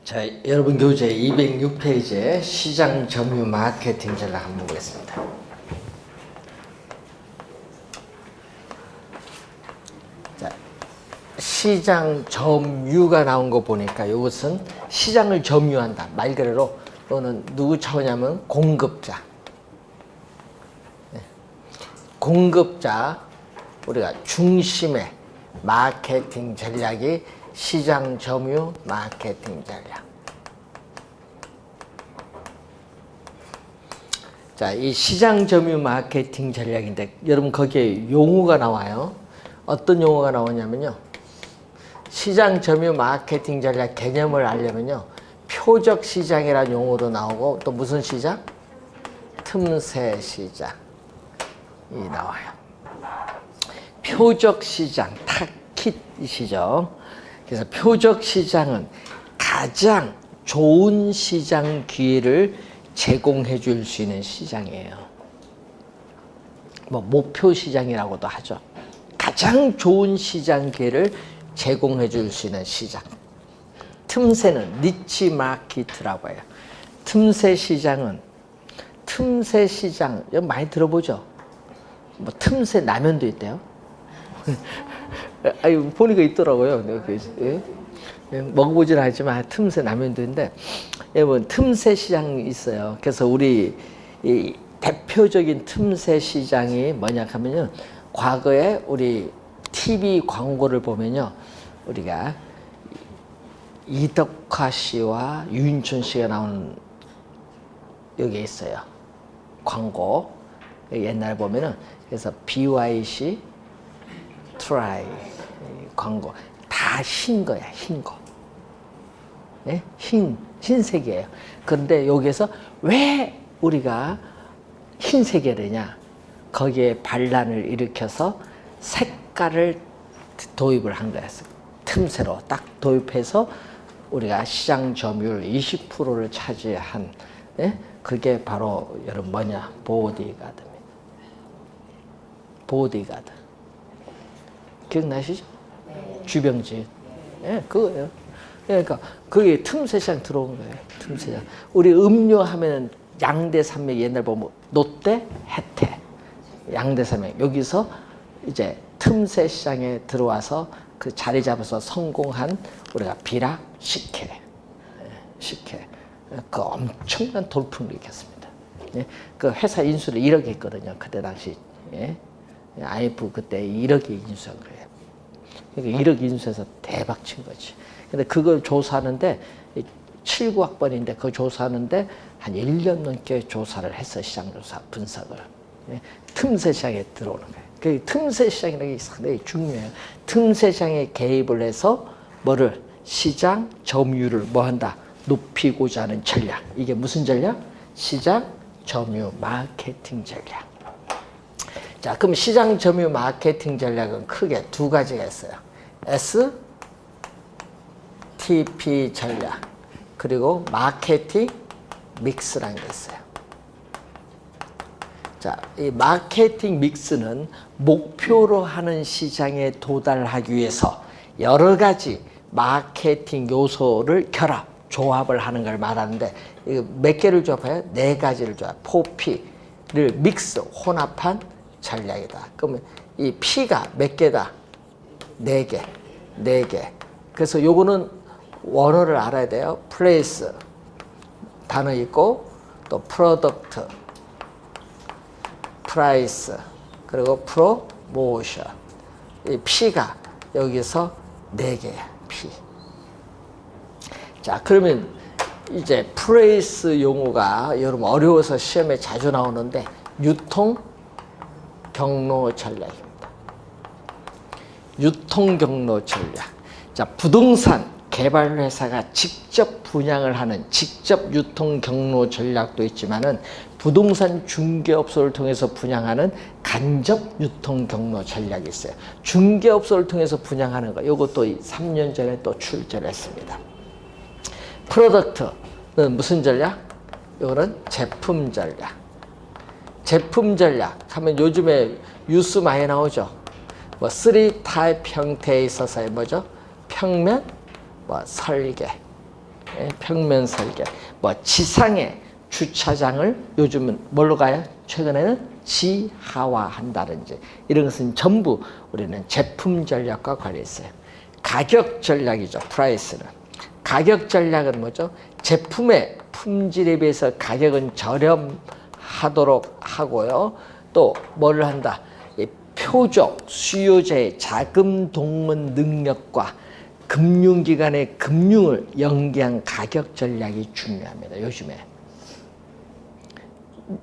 자, 여러분 교재 206페이지에 시장 점유 마케팅 전략 한번 보겠습니다. 자, 시장 점유가 나온 거 보니까 이것은 시장을 점유한다. 말 그대로 또는 누구 차원이냐면 공급자. 공급자 우리가 중심의 마케팅 전략이 시장 점유 마케팅 전략. 자, 이 시장 점유 마케팅 전략인데 여러분 거기에 용어가 나와요. 어떤 용어가 나오냐면요. 시장 점유 마케팅 전략 개념을 알려면요. 표적 시장이라는 용어도 나오고 또 무슨 시장? 틈새 시장이 나와요. 표적 시장, 타깃이시죠. 그래서 표적 시장은 가장 좋은 시장 기회를 제공해 줄 수 있는 시장이에요. 뭐 목표 시장이라고도 하죠. 가장 좋은 시장 기회를 제공해 줄 수 있는 시장. 틈새는 니치 마켓이라고 해요. 틈새 시장은 틈새 시장 여기 많이 들어보죠. 뭐 틈새 라면도 있대요. 아유, 보니까 있더라고요. 예? 먹어보지는 않지만 틈새 라면도 있는데 여러분 틈새 시장이 있어요. 그래서 우리 이 대표적인 틈새 시장이 뭐냐 하면요. 과거에 우리 TV 광고를 보면요. 우리가 이덕화 씨와 유인촌 씨가 나오는 여기에 있어요. 광고. 옛날에 보면은 그래서 BYC 트라이 광고 다 흰 거야, 흰 거. 네? 흰색이에요. 그런데 여기에서 왜 우리가 흰색이 되냐? 거기에 반란을 일으켜서 색깔을 도입을 한 거야. 틈새로 딱 도입해서 우리가 시장 점유율 20%를 차지한, 네? 그게 바로 여러분 뭐냐? 보디가드입니다. 보디가드. 기억나시죠? 네. 주병지. 예, 그거예요. 그러니까 그게 틈새 시장 들어온 거예요. 틈새 시장. 우리 음료 하면은 양대산맥 옛날 보면 롯데, 혜태, 양대산맥 여기서 이제 틈새 시장에 들어와서 그 자리 잡아서 성공한 우리가 비락, 식혜, 식혜. 그 엄청난 돌풍을 일으켰습니다. 예? 그 회사 인수를 1억 했거든요. 그때 당시. 예? IMF 그때 1억에 인수한 거예요. 그러니까 1억 인수해서 대박 친 거지. 근데 그걸 조사하는데 79학번인데 그거 조사하는데 한 1년 넘게 조사를 했어. 시장조사 분석을. 예? 틈새 시장에 들어오는 거예요. 그 틈새 시장이라는 게 상당히 중요해요. 틈새 시장에 개입을 해서 뭐를 시장 점유율을 뭐 한다? 높이고자 하는 전략. 이게 무슨 전략? 시장 점유 마케팅 전략. 자, 그럼 시장 점유 마케팅 전략은 크게 두 가지가 있어요. STP 전략, 그리고 마케팅 믹스라는 게 있어요. 자, 이 마케팅 믹스는 목표로 하는 시장에 도달하기 위해서 여러 가지 마케팅 요소를 조합을 하는 걸 말하는데, 이거 몇 개를 조합해요? 네 가지를 조합. 4P를 믹스, 혼합한 전략이다. 그러면 이 P가 몇 개다? 4개. 4개. 그래서 요거는 원어를 알아야 돼요. 플레이스 단어 있고 또 프로덕트, 프라이스, 그리고 프로모션. 이 P가 여기서 4개야. P. 자, 그러면 이제 프레이스 용어가 여러분 어려워서 시험에 자주 나오는데 유통 경로 전략입니다. 유통 경로 전략. 자, 부동산 개발 회사가 직접 분양을 하는 직접 유통 경로 전략도 있지만은 부동산 중개업소를 통해서 분양하는 간접 유통 경로 전략이 있어요. 중개업소를 통해서 분양하는 거. 이것도 3년 전에 또 출제를 했습니다. 프로덕트는 무슨 전략? 이거는 제품 전략. 제품 전략 하면 요즘에 뉴스 많이 나오죠. 뭐 3타입 형태에 있어서의 뭐죠? 평면, 뭐 설계, 평면 설계. 뭐 지상의 주차장을 요즘은 뭘로 가요? 최근에는 지하화한다든지 이런 것은 전부 우리는 제품 전략과 관련해 있어요. 가격 전략이죠. 프라이스는. 가격 전략은 뭐죠? 제품의 품질에 비해서 가격은 저렴하도록 하고요. 또 뭘 한다? 이 표적 수요자의 자금 동원 능력과 금융기관의 금융을 연계한 가격 전략이 중요합니다.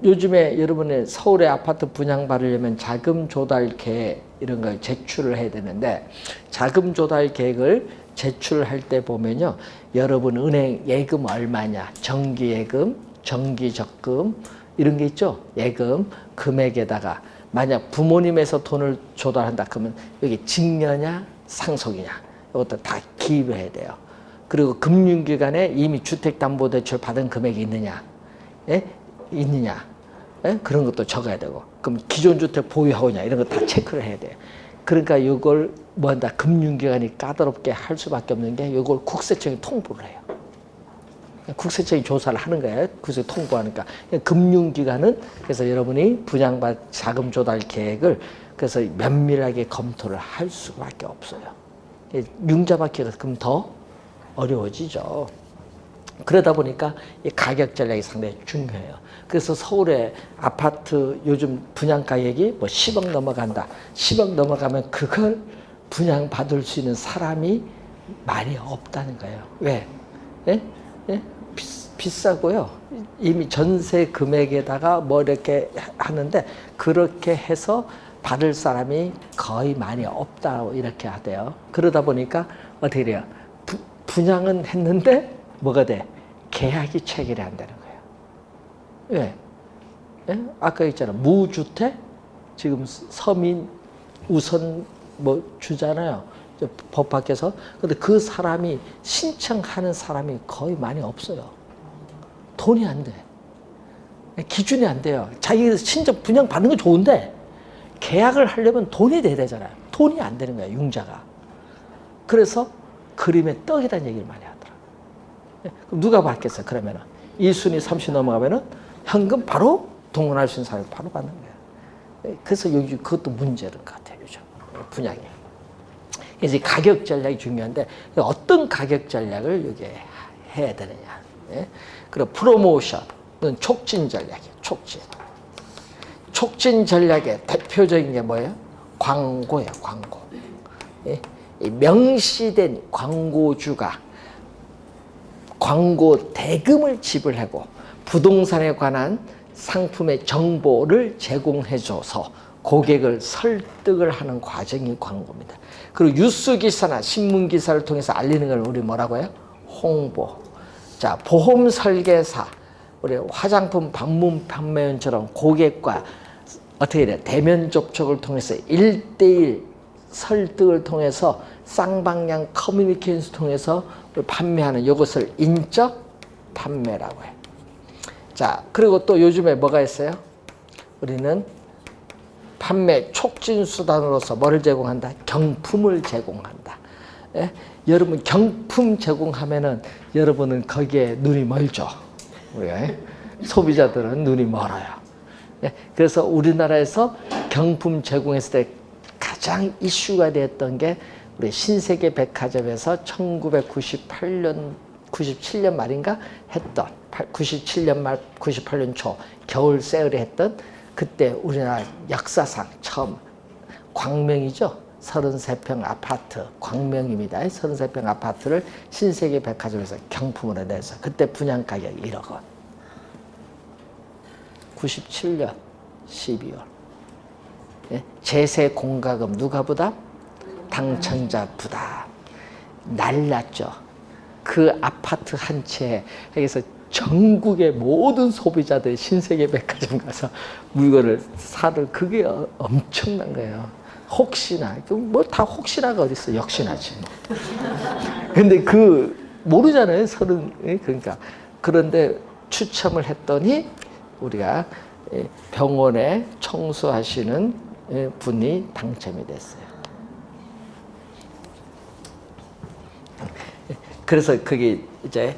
요즘에 여러분의 서울의 아파트 분양 받으려면 자금 조달 계획 이런 걸 제출을 해야 되는데 자금 조달 계획을 제출할 때 보면요. 여러분 은행 예금 얼마냐, 정기 예금, 정기 적금 이런 게 있죠. 예금 금액에다가 만약 부모님에서 돈을 조달한다 그러면 여기 증여냐 상속이냐 이것도 다 기입해야 돼요. 그리고 금융기관에 이미 주택담보대출 받은 금액이 있느냐, 있느냐, 그런 것도 적어야 되고, 그럼 기존 주택 보유하고 있냐 이런 거 다 체크를 해야 돼요. 그러니까 이걸 뭐 한다, 금융기관이 까다롭게 할 수밖에 없는 게 이걸 국세청이 통보를 해요. 국세청이 조사를 하는 거예요. 국세청이 통보하니까. 금융기관은 그래서 여러분이 분양받 자금 조달 계획을 그래서 면밀하게 검토를 할 수밖에 없어요. 융자받기가 그럼 더 어려워지죠. 그러다 보니까 이 가격 전략이 상당히 중요해요. 그래서 서울의 아파트 요즘 분양 가격이 뭐 10억 넘어간다. 10억 넘어가면 그걸 분양받을 수 있는 사람이 많이 없다는 거예요. 왜? 비싸고요. 이미 전세 금액에다가 뭐 이렇게 하는데 그렇게 해서 받을 사람이 거의 많이 없다고 이렇게 하대요. 그러다 보니까 어떻게 돼요? 분양은 했는데 뭐가 돼? 계약이 체결이 안 되는 거예요. 왜? 아까 있잖아. 무주택? 지금 서민 우선 뭐 주잖아요. 법 밖에서. 근데 그 사람이 신청하는 사람이 거의 많이 없어요. 돈이 안 돼. 기준이 안 돼요. 자기 신청 분양 받는 건 좋은데 계약을 하려면 돈이 돼야 되잖아요. 돈이 안 되는 거야, 융자가. 그래서 그림의 떡이라는 얘기를 많이 하더라고요. 그럼 누가 받겠어요, 그러면은? 1순위 30 넘어가면은 현금 바로 동원할 수 있는 사람이 바로 받는 거예요. 그래서 요즘 그것도 문제인 것 같아요, 요즘. 분양이. 그래서 가격 전략이 중요한데 어떤 가격 전략을 여기 해야 되느냐. 그리고 프로모션은 촉진 전략이에요, 촉진. 촉진 전략의 대표적인 게 뭐예요? 광고예요, 광고. 명시된 광고주가 광고 대금을 지불하고 부동산에 관한 상품의 정보를 제공해줘서 고객을 설득을 하는 과정이 광고입니다. 그리고 뉴스 기사나 신문 기사를 통해서 알리는 걸 우리 뭐라고 해요? 홍보. 자, 보험 설계사, 우리 화장품 방문 판매원처럼 고객과 어떻게 돼요? 대면 접촉을 통해서 1대1 설득을 통해서 쌍방향 커뮤니케이션을 통해서 판매하는 이것을 인적 판매라고 해요. 자, 그리고 또 요즘에 뭐가 있어요? 우리는 판매 촉진 수단으로서 뭐를 제공한다? 경품을 제공한다. 여러분 경품 제공하면은 여러분은 거기에 눈이 멀죠. 우리가 소비자들은 눈이 멀어요. 그래서 우리나라에서 경품 제공했을 때 가장 이슈가 됐던 게 우리 신세계 백화점에서 1998년, 97년 말인가 했던 97년 말, 98년 초 겨울 세일에 했던 그때 우리나라 역사상 처음 광명이죠. 33평 아파트, 광명입니다. 33평 아파트를 신세계 백화점에서 경품으로 내서 그때 분양 가격이 1억 원. 97년 12월. 제세 공과금 누가 부담? 당첨자 부담. 날랐죠. 그 아파트 한 채에 여기서 전국의 모든 소비자들이 신세계 백화점 가서 물건을 사들 그게 엄청난 거예요. 혹시나 뭐 다 혹시나가 어디 있어? 역시나지. 근데 그 모르잖아요. 그러니까 그런데 추첨을 했더니 우리가 병원에 청소하시는 분이 당첨이 됐어요. 그래서 그게 이제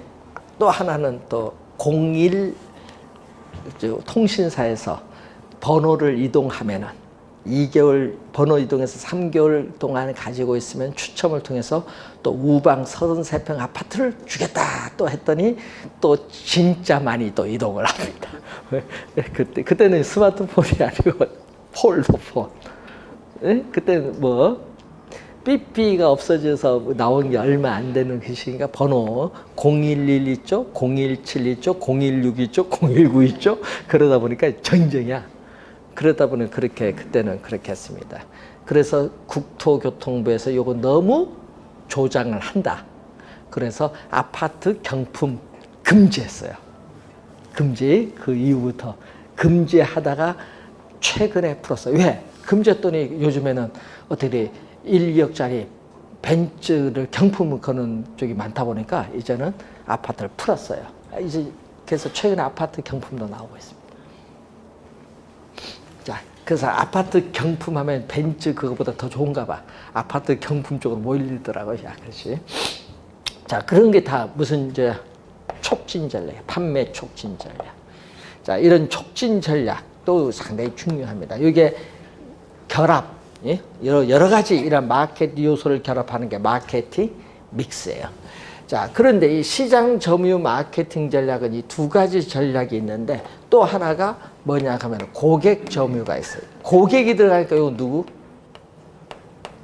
또 하나는 또 01 통신사에서 번호를 이동하면은 2개월 번호 이동해서 3개월 동안 가지고 있으면 추첨을 통해서 또 우방 33평 아파트를 주겠다 또 했더니 또 진짜 많이 또 이동을 합니다. 그때는 스마트폰이 아니고 폴더폰. 그때는 뭐 삐삐가 없어져서 나온 게 얼마 안 되는 것이니까 번호 011 있죠, 017 있죠, 016 있죠, 019 있죠. 그러다 보니까 전쟁이야. 그러다 보니 그때는 그렇게 했습니다. 그래서 국토교통부에서 이거 너무 조장을 한다. 그래서 아파트 경품 금지했어요. 금지. 그 이후부터 금지하다가 최근에 풀었어요. 왜? 금지했더니 요즘에는 어떻게 1, 2억짜리 벤츠를 경품을 거는 쪽이 많다 보니까 이제는 아파트를 풀었어요. 이제 그래서 최근에 아파트 경품도 나오고 있습니다. 자, 그래서 아파트 경품하면 벤츠 그거보다 더 좋은가 봐. 아파트 경품 쪽으로 몰리더라고요. 야, 그렇지. 자, 그런 게 다 무슨 이제 촉진 전략, 판매 촉진 전략. 자, 이런 촉진 전략도 상당히 중요합니다. 이게 결합, 예? 여러 가지 이런 마케팅 요소를 결합하는 게 마케팅 믹스예요. 자, 그런데 이 시장 점유 마케팅 전략은 이 두 가지 전략이 있는데 또 하나가 뭐냐 하면 고객 점유가 있어요. 고객이 들어가니까 이거 누구?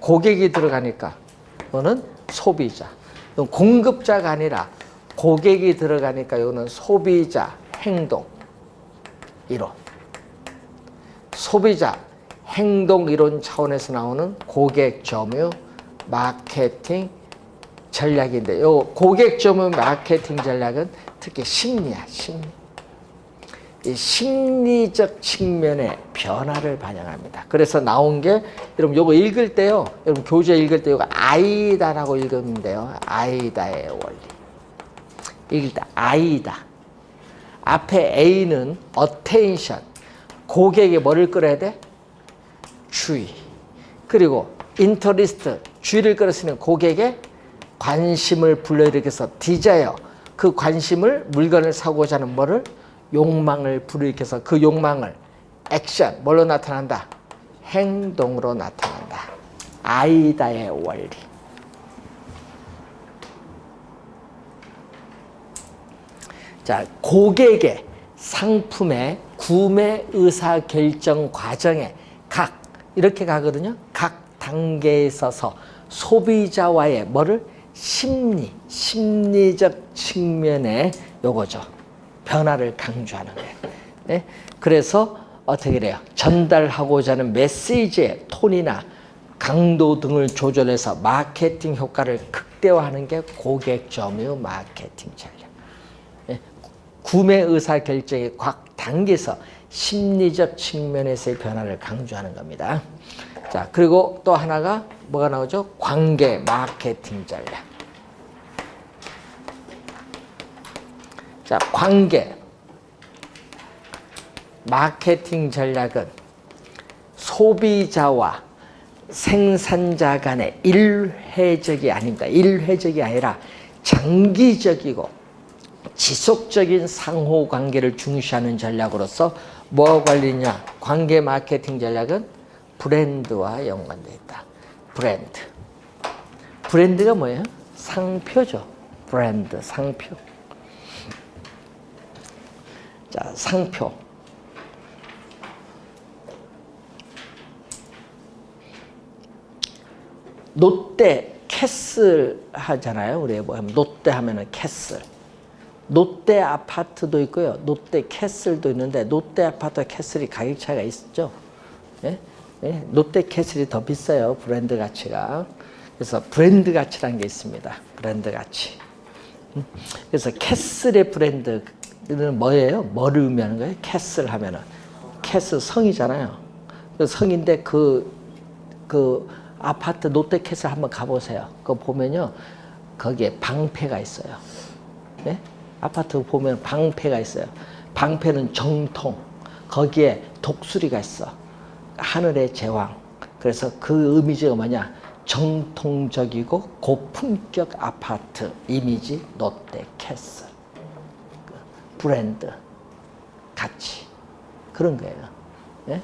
고객이 들어가니까 이거는 소비자. 이건 공급자가 아니라 고객이 들어가니까 이거는 소비자 행동 이론. 소비자 행동 이론 차원에서 나오는 고객 점유 마케팅 전략인데 요 고객 점유 마케팅 전략은 특히 심리야, 심리. 이 심리적 측면의 변화를 반영합니다. 그래서 나온 게 여러분 요거 읽을 때요. 여러분 교재 읽을 때 요거 아이다라고 읽으면 돼요. 아이다의 원리. 읽을 때 아이다. 앞에 A는 attention. 고객이 뭐를 끌어야 돼? 주의. 그리고 interest. 주의를 끌었으면 고객의 관심을 불러일으켜서 desire. 그 관심을 물건을 사고자 하는 뭐를? 욕망을 불러일으켜서 그 욕망을 액션, 뭘로 나타난다? 행동으로 나타난다. 아이다의 원리. 자, 고객의 상품의 구매 의사결정 과정에 이렇게 가거든요. 각 단계에 있어서 소비자와의 뭐를? 심리적 측면의 요거죠. 변화를 강조하는 거예요. 네? 그래서 어떻게 그래요? 전달하고자 하는 메시지의 톤이나 강도 등을 조절해서 마케팅 효과를 극대화하는 게 고객 점유 마케팅 전략. 네? 구매 의사 결정의 각 단계에서 심리적 측면에서의 변화를 강조하는 겁니다. 자, 그리고 또 하나가 뭐가 나오죠? 관계 마케팅 전략. 자, 관계 마케팅 전략은 소비자와 생산자 간의 일회적이 아닙니다. 일회적이 아니라 장기적이고 지속적인 상호 관계를 중시하는 전략으로서 뭐와 관련이냐? 관계 마케팅 전략은 브랜드와 연관되어 있다. 브랜드. 브랜드가 뭐예요? 상표죠. 브랜드, 상표. 자, 상표. 롯데 캐슬 하잖아요. 우리 뭐 하면 롯데 하면은 캐슬. 롯데 아파트도 있고요. 롯데 캐슬도 있는데 롯데 아파트와 캐슬이 가격 차이가 있죠. 예? 예? 롯데 캐슬이 더 비싸요. 브랜드 가치가. 그래서 브랜드 가치라는 게 있습니다. 브랜드 가치. 그래서 캐슬의 브랜드는 뭐예요? 뭐를 의미하는 거예요? 캐슬 하면은 캐슬 성이잖아요. 그 성인데 그 아파트 롯데 캐슬 한번 가보세요. 그거 보면요, 거기에 방패가 있어요. 네? 아파트 보면 방패가 있어요. 방패는 정통. 거기에 독수리가 있어. 하늘의 제왕. 그래서 그 이미지가 뭐냐? 정통적이고 고품격 아파트 이미지 롯데 캐슬. 브랜드, 가치. 그런 거예요. 예?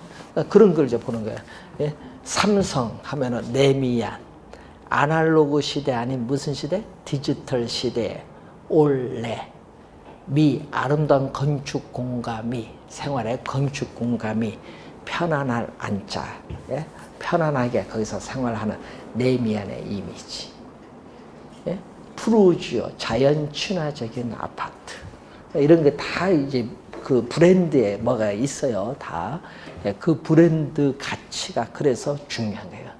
그런 걸 이제 보는 거예요. 예? 삼성 하면은 내미안. 아날로그 시대 아닌 무슨 시대? 디지털 시대에 올해. 미, 아름다운 건축 공감이, 생활의 건축 공감이 편안한 안자. 예? 편안하게 거기서 생활하는 내미안의 이미지. 예? 푸르지오, 자연 친화적인 아파트. 이런 게 다 이제 그 브랜드에 뭐가 있어요. 다. 예, 그 브랜드 가치가 그래서 중요한 거예요.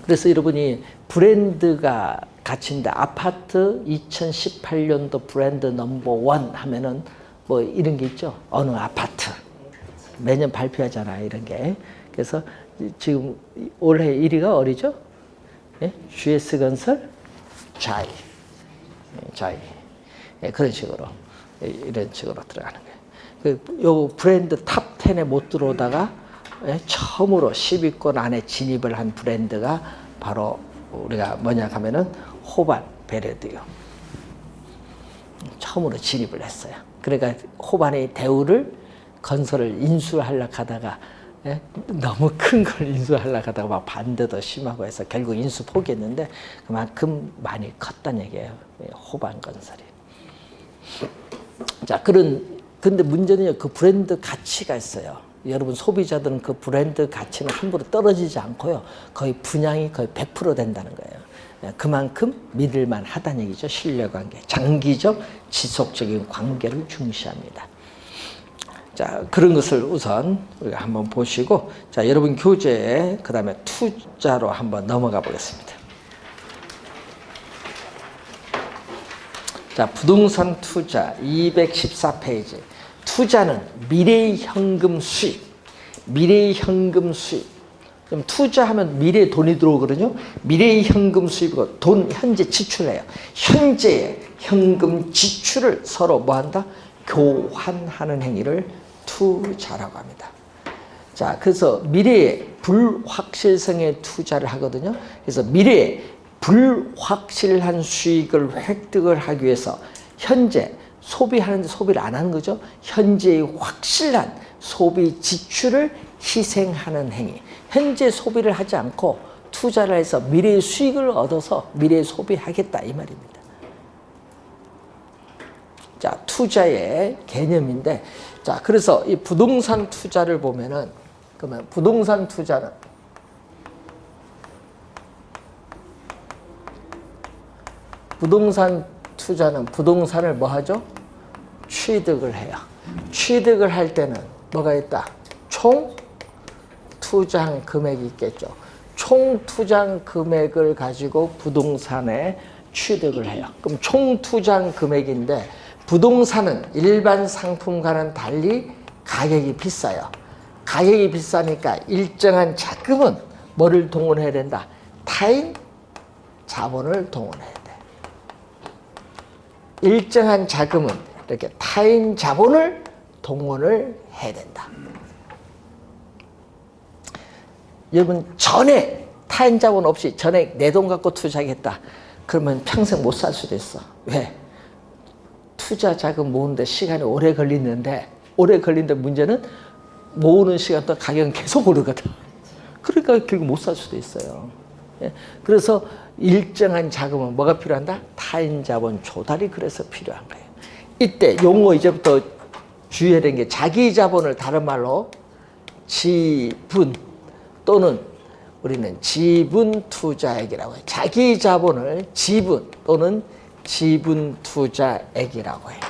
그래서 여러분이 브랜드가 가치인데 아파트 2018년도 브랜드 넘버 원 하면은 뭐 이런 게 있죠. 어느 아파트. 매년 발표하잖아요. 이런 게. 그래서 지금 올해 1위가 어디죠? 예? GS건설, 자이. 자이. 예, 그런 식으로. 이런 식으로 들어가는 거예요. 요 브랜드 탑 10에 못 들어오다가 예, 처음으로 10위권 안에 진입을 한 브랜드가 바로 우리가 뭐냐 하면은 호반 베르디오. 처음으로 진입을 했어요. 그러니까 호반의 대우를 건설을 인수하려고 하다가 예, 너무 큰 걸 인수하려고 하다가 막 반대도 심하고 해서 결국 인수 포기했는데 그만큼 많이 컸다는 얘기예요. 호반 건설이. 자, 근데 문제는요, 그 브랜드 가치가 있어요. 여러분 소비자들은 그 브랜드 가치는 함부로 떨어지지 않고요. 거의 분양이 거의 100% 된다는 거예요. 그만큼 믿을만 하다는 얘기죠. 신뢰관계. 장기적 지속적인 관계를 중시합니다. 자, 그런 것을 우선 우리가 한번 보시고, 자, 여러분 교재에 그 다음에 투자로 한번 넘어가 보겠습니다. 자, 부동산 투자 214페이지. 투자는 미래의 현금 수입. 미래의 현금 수입. 그럼 투자하면 미래에 돈이 들어오거든요. 미래의 현금 수입이고 돈 현재 지출해요. 현재의 현금 지출을 서로 뭐한다? 교환하는 행위를 투자라고 합니다. 자, 그래서 미래의 불확실성에 투자를 하거든요. 그래서 미래에 불확실한 수익을 획득을 하기 위해서 현재 소비하는데 소비를 안 하는 거죠. 현재의 확실한 소비 지출을 희생하는 행위. 현재 소비를 하지 않고 투자를 해서 미래의 수익을 얻어서 미래에 소비하겠다 이 말입니다. 자, 투자의 개념인데, 자, 그래서 이 부동산 투자를 보면은, 그러면 부동산 투자는 부동산을 뭐 하죠? 취득을 해요. 취득을 할 때는 뭐가 있다? 총 투자한 금액이 있겠죠. 총 투자한 금액을 가지고 부동산에 취득을 해요. 그럼 총 투자한 금액인데 부동산은 일반 상품과는 달리 가격이 비싸요. 가격이 비싸니까 일정한 자금은 뭐를 동원해야 된다? 타인 자본을 동원해야 돼. 일정한 자금은 이렇게 타인 자본을 동원을 해야 된다. 여러분 전액 타인 자본 없이 전액 내 돈 갖고 투자하겠다. 그러면 평생 못 살 수도 있어. 왜? 투자 자금 모으는데 시간이 오래 걸리는데 문제는 모으는 시간 동안 가격은 계속 오르거든. 그러니까 결국 못 살 수도 있어요. 예? 그래서 일정한 자금은 뭐가 필요한다? 타인 자본 조달이 그래서 필요한 거예요. 이때 용어 이제부터 주의해야 되는 게 자기 자본을 다른 말로 지분 또는 우리는 지분 투자액이라고 해요. 자기 자본을 지분 또는 지분 투자액이라고 해요.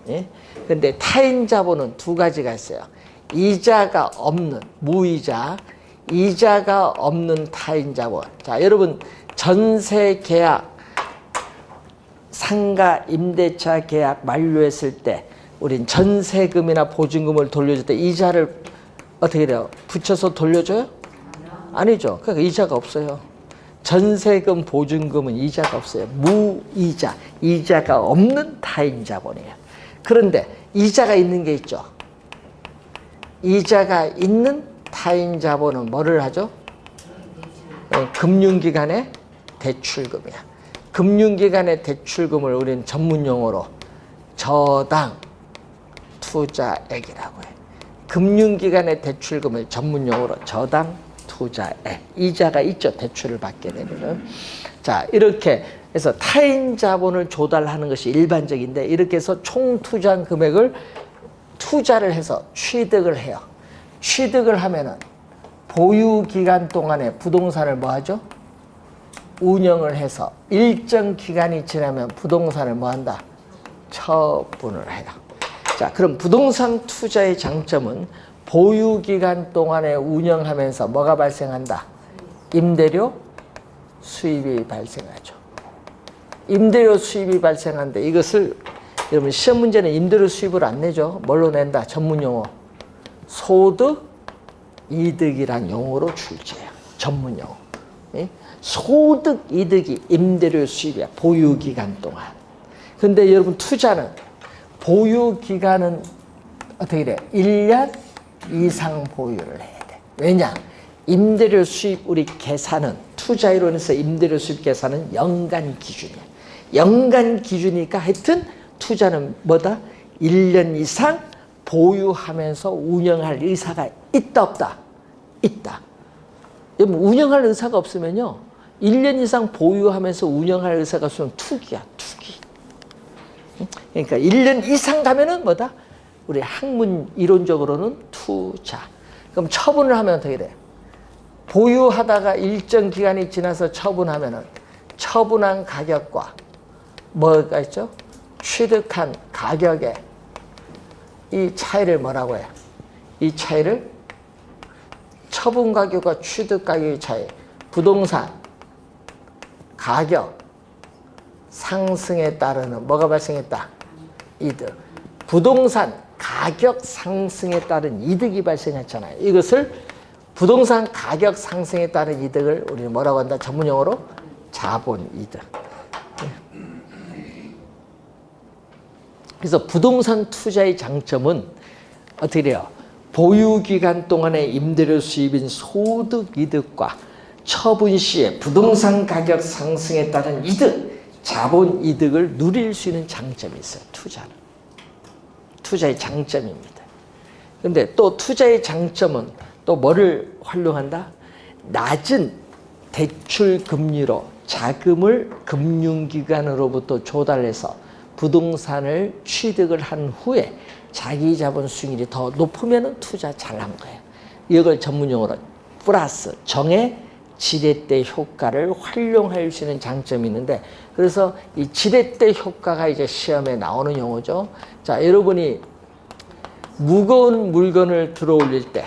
예? 근데 타인 자본은 두 가지가 있어요. 이자가 없는 무이자, 이자가 없는 타인 자본. 자, 여러분 전세 계약, 상가 임대차 계약 만료했을 때 우린 전세금이나 보증금을 돌려줄 때 이자를 어떻게 돼요? 붙여서 돌려줘요? 아니죠. 그러니까 이자가 없어요. 전세금, 보증금은 이자가 없어요. 무이자, 이자가 없는 타인 자본이에요. 그런데 이자가 있는 게 있죠. 이자가 있는 타인 자본은 뭐를 하죠? 금융기관의 대출금이야. 금융기관의 대출금을 우리는 전문 용어로 저당 투자액이라고 해. 금융기관의 대출금을 전문용어로 저당 투자액. 이자가 있죠. 대출을 받게 되면은. 자, 이렇게 해서 타인 자본을 조달하는 것이 일반적인데 이렇게 해서 총 투자한 금액을 투자를 해서 취득을 해요. 취득을 하면은 보유 기간 동안에 부동산을 뭐 하죠? 운영을 해서 일정 기간이 지나면 부동산을 뭐 한다? 처분을 해요. 자, 그럼 부동산 투자의 장점은 보유 기간 동안에 운영하면서 뭐가 발생한다? 임대료 수입이 발생하죠. 임대료 수입이 발생하는데 이것을 여러분 시험 문제는 임대료 수입을 안 내죠. 뭘로 낸다? 전문 용어. 소득 이득이란 용어로 출제해요. 전문 용어. 소득 이득이 임대료 수입이야. 보유 기간 동안. 근데 여러분 투자는 보유 기간은 어떻게 돼? 1년 이상 보유를 해야 돼. 왜냐? 임대료 수입 우리 계산은 투자 이론에서 임대료 수입 계산은 연간 기준이야. 연간 기준이니까 하여튼 투자는 뭐다? 1년 이상 보유하면서 운영할 의사가 있다 없다? 있다. 여러분 운영할 의사가 없으면요. 1년 이상 보유하면서 운영할 의사가 없으면 투기야. 투기. 그러니까 1년 이상 가면은 뭐다? 우리 학문 이론적으로는 투자. 그럼 처분을 하면 어떻게 돼? 보유하다가 일정 기간이 지나서 처분하면은 처분한 가격과 뭐가 있죠? 취득한 가격의 이 차이를 뭐라고 해요? 이 차이를 처분 가격과 취득 가격의 차이, 부동산 가격 상승에 따르는 뭐가 발생했다? 이득. 부동산 가격 상승에 따른 이득이 발생했잖아요. 이것을 부동산 가격 상승에 따른 이득을 우리는 뭐라고 한다? 전문용어로 자본이득. 그래서 부동산 투자의 장점은 어떻게 돼요? 보유기간 동안의 임대료 수입인 소득이득과 처분 시에 부동산 가격 상승에 따른 이득, 자본이득을 누릴 수 있는 장점이 있어요. 투자는. 투자의 장점입니다. 그런데 또 투자의 장점은 또 뭐를 활용한다? 낮은 대출 금리로 자금을 금융기관으로부터 조달해서 부동산을 취득을 한 후에 자기 자본 수익률이 더 높으면 투자 잘한 거예요. 이걸 전문용어로 플러스 정의 지렛대 효과를 활용할 수 있는 장점이 있는데, 그래서 이 지렛대 효과가 이제 시험에 나오는 용어죠. 자, 여러분이 무거운 물건을 들어 올릴 때,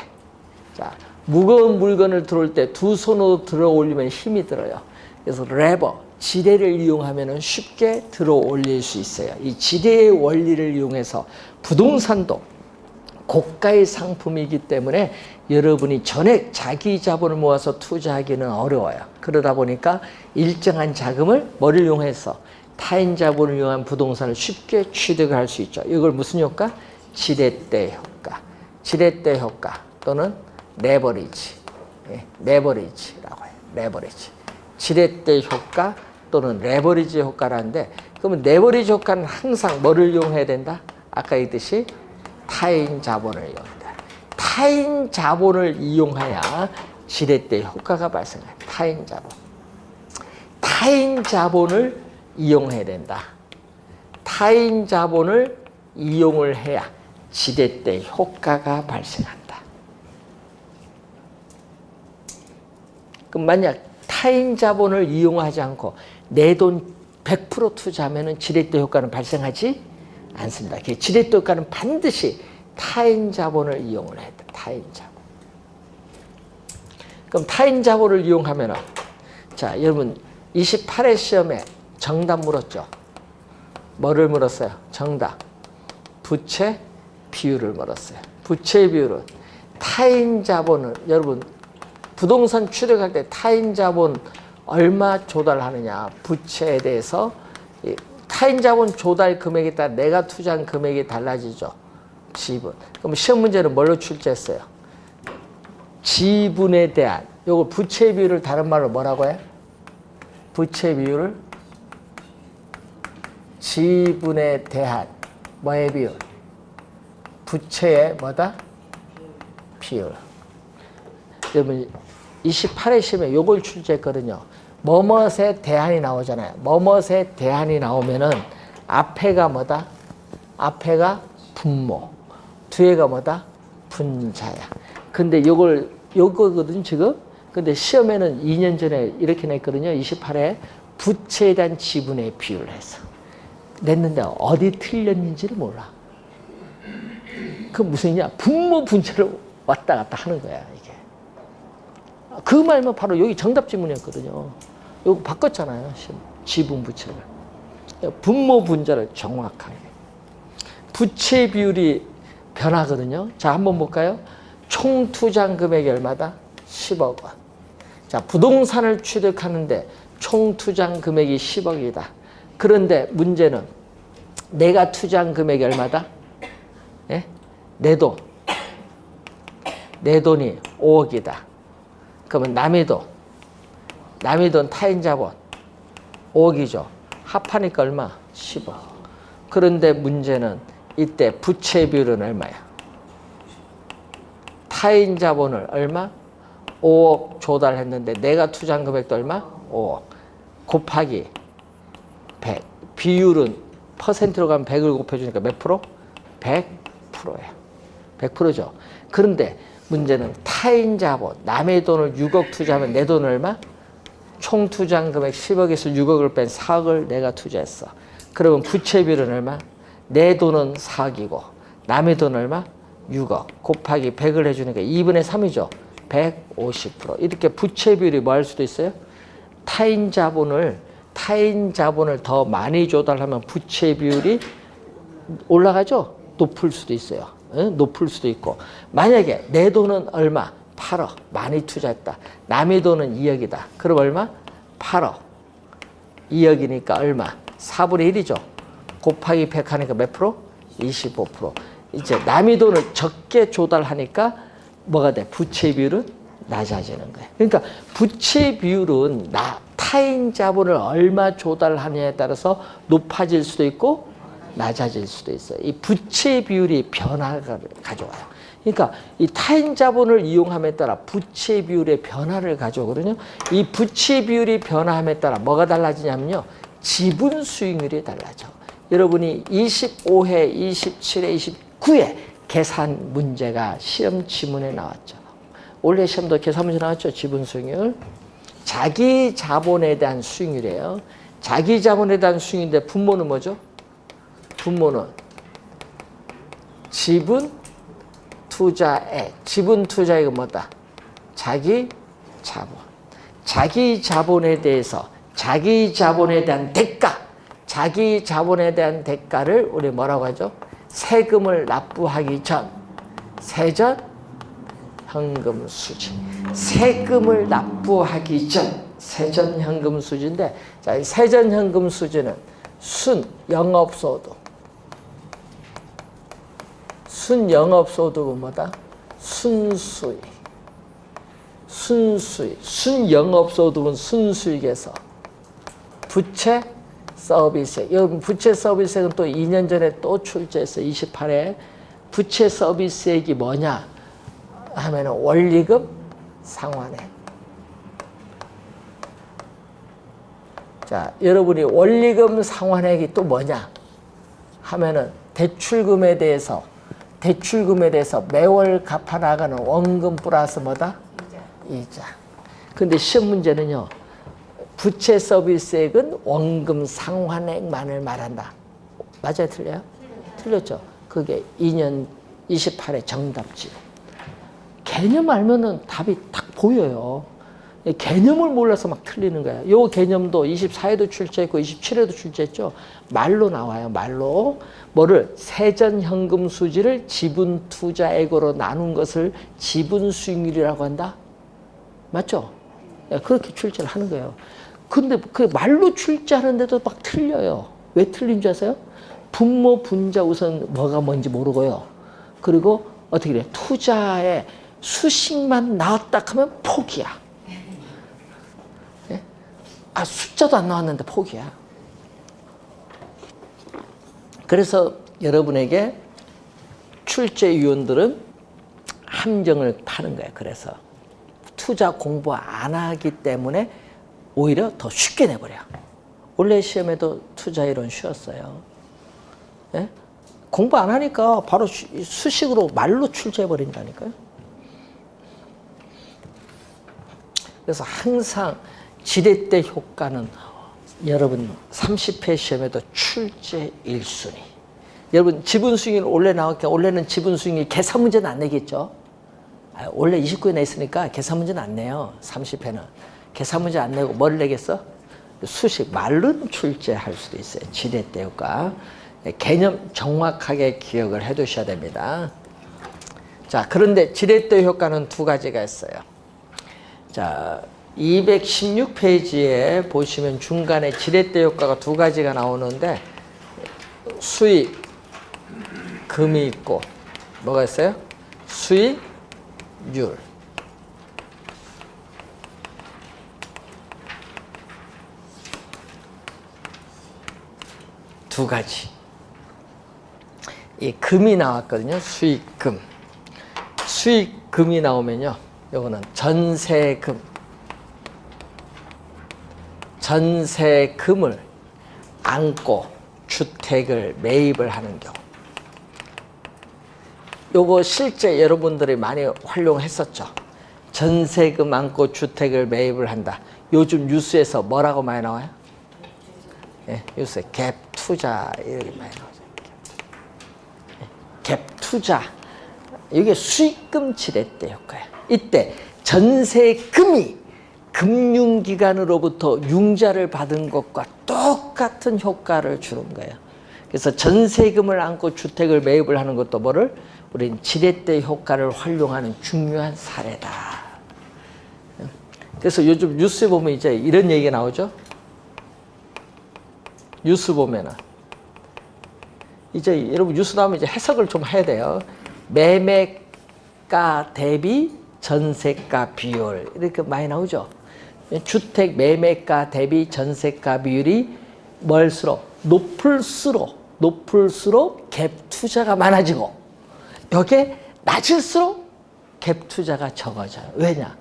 자, 무거운 물건을 들어 올릴 때 두 손으로 들어 올리면 힘이 들어요. 그래서 레버, 지뢰를 이용하면 쉽게 들어 올릴 수 있어요. 이 지뢰의 원리를 이용해서 부동산도 고가의 상품이기 때문에 여러분이 전액 자기 자본을 모아서 투자하기는 어려워요. 그러다 보니까 일정한 자금을 뭐를 이용해서 타인 자본을 이용한 부동산을 쉽게 취득할 수 있죠. 이걸 무슨 효과? 지렛대 효과. 지렛대 효과 또는 레버리지. 레버리지라고 해요. 레버리지. 지렛대 효과 또는 레버리지 효과라는데, 그러면 레버리지 효과는 항상 뭐를 이용해야 된다? 아까 얘기했듯이 타인 자본을 이용한다. 타인 자본을 이용해야 지렛대 효과가 발생해요. 타인 자본. 타인 자본을 이용해야 된다. 타인 자본을 이용을 해야 지렛대 효과가 발생한다. 그럼 만약 타인 자본을 이용하지 않고 내 돈 100% 투자하면 지렛대 효과는 발생하지 않습니다. 지렛대 효과는 반드시 타인 자본을 이용을 해야 돼. 타인 자본. 그럼 타인 자본을 이용하면, 자, 여러분 28회 시험에 정답 물었죠. 뭐를 물었어요? 정답. 부채 비율을 물었어요. 부채 비율은 타인 자본을, 여러분 부동산 취득할 때 타인 자본 얼마 조달하느냐, 부채에 대해서 타인 자본 조달 금액에 따라 내가 투자한 금액이 달라지죠. 지분. 그럼 시험 문제는 뭘로 출제했어요? 지분에 대한, 요거 부채 비율을 다른 말로 뭐라고 해요? 부채 비율을 지분에 대한 뭐의 비율? 부채의 뭐다? 비율. 여러분 28회 시험에 요걸 출제했거든요. 뭐뭇의 대안이 나오잖아요. 뭐뭇의 대안이 나오면은 앞에가 뭐다? 앞에가 분모, 뒤에가 뭐다? 분자야. 근데 요거거든 지금. 근데 시험에는 2년 전에 이렇게 냈거든요. 28회 부채에 대한 지분의 비율을 해서 냈는데 어디 틀렸는지를 몰라. 그 무슨 이냐? 분모 분자를 왔다 갔다 하는 거야 이게. 그 말만 바로 여기 정답 지문이었거든요. 이거 바꿨잖아요. 지분 부채를. 분모 분자를 정확하게. 부채 비율이 변하거든요. 자, 한번 볼까요? 총 투자 금액이 얼마다? 10억 원. 자, 부동산을 취득하는데 총 투자 금액이 10억이다. 그런데 문제는 내가 투자한 금액이 얼마다? 예? 내 돈이 5억이다. 그러면 남의 돈 타인 자본 5억이죠. 합하니까 얼마? 10억. 그런데 문제는 이때 부채 비율은 얼마야? 타인 자본을 얼마? 5억 조달했는데 내가 투자한 금액도 얼마? 5억. 곱하기 100. 비율은 퍼센트로 가면 100을 곱해주니까 몇 프로? 100%예요. 100%죠. 그런데 문제는 타인 자본, 남의 돈을 6억 투자하면 내 돈은 얼마? 총 투자한 금액 10억에서 6억을 뺀 4억을 내가 투자했어. 그러면 부채 비율은 얼마? 내 돈은 4억이고 남의 돈은 얼마? 6억. 곱하기 100을 해주니까 2분의 3이죠. 150%. 이렇게 부채 비율이 뭐 할 수도 있어요? 타인 자본을 더 많이 조달하면 부채 비율이 올라가죠? 높을 수도 있어요. 높을 수도 있고. 만약에 내 돈은 얼마? 8억. 많이 투자했다. 남의 돈은 2억이다. 그럼 얼마? 8억. 2억이니까 얼마? 4분의 1이죠. 곱하기 100 하니까 몇 프로? 25%. 이제 남의 돈을 적게 조달하니까 뭐가 돼? 부채 비율은 낮아지는 거예요. 그러니까 부채 비율은 타인 자본을 얼마 조달하느냐에 따라서 높아질 수도 있고 낮아질 수도 있어요. 이 부채 비율이 변화를 가져와요. 그러니까 이 타인 자본을 이용함에 따라 부채 비율의 변화를 가져오거든요. 이 부채 비율이 변화함에 따라 뭐가 달라지냐면요. 지분 수익률이 달라져. 여러분이 25회, 27회, 29회 계산 문제가 시험 지문에 나왔죠. 올해 시험도 계산 문제 나왔죠. 지분 수익률. 자기 자본에 대한 수익률이에요. 자기 자본에 대한 수익인데 분모는 뭐죠? 분모는 지분 투자액. 지분 투자액은 뭐다? 자기 자본. 자기 자본에 대해서 자기 자본에 대한 대가. 자기 자본에 대한 대가를 우리 뭐라고 하죠? 세금을 납부하기 전 세전 현금 수지. 세금을 납부하기 전 세전 현금 수지인데, 자, 이 세전 현금 수지는 순 영업소득. 순 영업소득은 뭐다? 순수익. 순수익. 순 영업소득은 순수익에서 부채 서비스액. 여러분 부채 서비스액은 또 2년 전에 또 출제했어요. 28회. 부채 서비스액이 뭐냐 하면은 원리금 상환액. 자, 여러분이 원리금 상환액이 또 뭐냐 하면은 대출금에 대해서 매월 갚아 나가는 원금 플러스 뭐다? 이자. 근데 시험 문제는요. 부채 서비스액은 원금 상환액만을 말한다. 맞아요? 틀려요? 틀렸죠. 그게 2년 28회 정답지. 개념 알면은 답이 딱 보여요. 개념을 몰라서 막 틀리는 거야. 요 개념도 24회도 출제했고 27회도 출제했죠. 말로 나와요. 말로. 뭐를? 세전 현금 수지를 지분 투자액으로 나눈 것을 지분 수익률이라고 한다. 맞죠? 그렇게 출제를 하는 거예요. 근데 그 말로 출제하는데도 막 틀려요. 왜 틀린 줄 아세요? 분모 분자 우선 뭐가 뭔지 모르고요. 그리고 어떻게 돼? 투자에 수식만 나왔다 하면 포기야. 네? 숫자도 안 나왔는데 포기야. 그래서 여러분에게 출제 위원들은 함정을 타는 거예요. 그래서 투자 공부 안 하기 때문에 오히려 더 쉽게 내버려. 원래 시험에도 투자 이론 쉬웠어요. 예? 공부 안 하니까 바로 수식으로 말로 출제해버린다니까요. 그래서 항상 지렛대 효과는 여러분 30회 시험에도 출제 1순위. 여러분 지분수익이 원래 나왔게 원래는 지분수익이 계산 문제는 안 내겠죠. 원래 29회 냈으니까 계산 문제는 안 내요. 30회는. 계산 문제 안 내고 뭘 내겠어? 수식, 말론 출제할 수도 있어요. 지렛대 효과. 개념 정확하게 기억을 해 두셔야 됩니다. 자, 그런데 지렛대 효과는 두 가지가 있어요. 자, 216페이지에 보시면 중간에 지렛대 효과가 두 가지가 나오는데 수익, 금이 있고 뭐가 있어요? 수익률. 두 가지. 이 금이 나왔거든요. 수익금. 수익금이 나오면요. 요거는 전세금. 전세금을 안고 주택을 매입을 하는 경우. 요거 실제 여러분들이 많이 활용했었죠. 전세금 안고 주택을 매입을 한다. 요즘 뉴스에서 뭐라고 많이 나와요? 예, 뉴스에 갭 투자 이렇게 많이 나오죠. 갭 투자. 이게 수익금 지렛대 효과예요. 이때 전세금이 금융기관으로부터 융자를 받은 것과 똑같은 효과를 주는 거예요. 그래서 전세금을 안고 주택을 매입을 하는 것도 뭐를? 우리는 지렛대 효과를 활용하는 중요한 사례다. 그래서 요즘 뉴스에 보면 이제 이런 얘기가 나오죠. 뉴스 보면은 이제 여러분 뉴스 나오면 이제 해석을 좀 해야 돼요. 매매가 대비 전세가 비율 이렇게 많이 나오죠. 주택 매매가 대비 전세가 비율이 뭘수록 높을수록 갭 투자가 많아지고 여기에 낮을수록 갭 투자가 적어져요. 왜냐?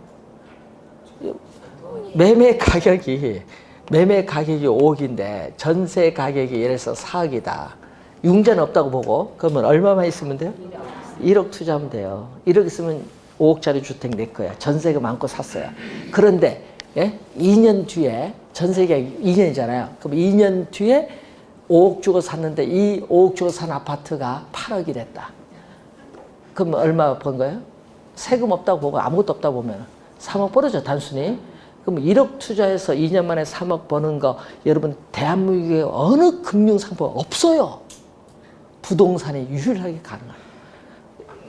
매매 가격이 5억인데 전세 가격이 예를 들어서 4억이다. 융자는 없다고 보고 그러면 얼마만 있으면 돼요? 1억 투자하면 돼요. 1억 있으면 5억짜리 주택 내 거야. 전세금 안고 샀어요. 그런데 2년 뒤에 전세가 2년이잖아요. 그럼 2년 뒤에 5억 주고 샀는데 이 5억 주고 산 아파트가 8억이 됐다. 그럼 얼마 번 거예요? 세금 없다고 보고 아무것도 없다고 보면 3억 벌어져 단순히. 그럼 1억 투자해서 2년 만에 3억 버는 거 여러분 대한민국에 어느 금융상품 없어요. 부동산이 유일하게 가능해요.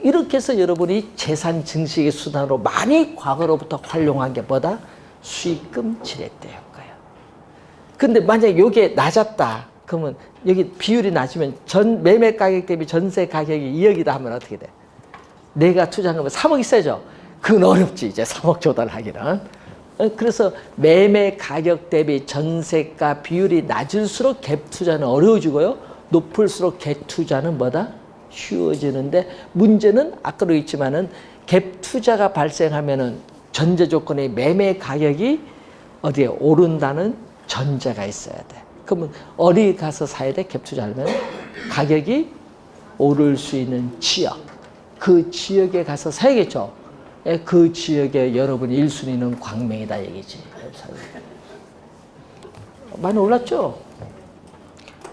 이렇게 해서 여러분이 재산 증식의 수단으로 많이 과거로부터 활용한 게 뭐다? 수익금 지렛대 효과예요. 근데 만약에 이게 낮았다. 그러면 여기 비율이 낮으면 매매 가격 대비 전세 가격이 2억이다 하면 어떻게 돼? 내가 투자한 거면 3억 있어야죠. 그건 어렵지 이제 3억 조달하기는. 그래서 매매 가격 대비 전세가 비율이 낮을수록 갭 투자는 어려워지고요. 높을수록 갭 투자는 뭐다? 쉬워지는데 문제는 아까도 있지만은 갭 투자가 발생하면은 전제 조건에 매매 가격이 어디에 오른다는 전제가 있어야 돼. 그러면 어디 가서 사야 돼? 갭 투자하려면 가격이 오를 수 있는 지역. 그 지역에 가서 사야겠죠. 그 지역에 여러분 1순위는 광명이다 얘기지. 많이 올랐죠?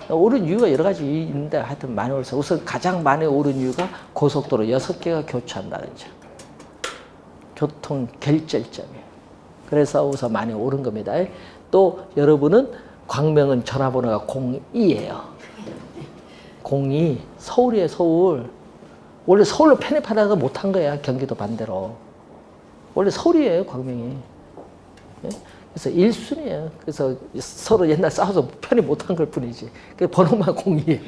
오른 이유가 여러 가지 있는데 하여튼 많이 올랐어. 우선 가장 많이 오른 이유가 고속도로 6개가 교차한다는 점. 교통 결절점이에요. 그래서 우선 많이 오른 겁니다. 또 여러분은 광명은 전화번호가 02예요. 02. 서울이에요, 서울. 원래 서울로 편입하다가 못한 거야, 경기도 반대로. 원래 서울이에요, 광명이. 그래서 1순위예요. 그래서 서로 옛날 싸워서 편입 못한 걸 뿐이지. 그 번호만 02예요,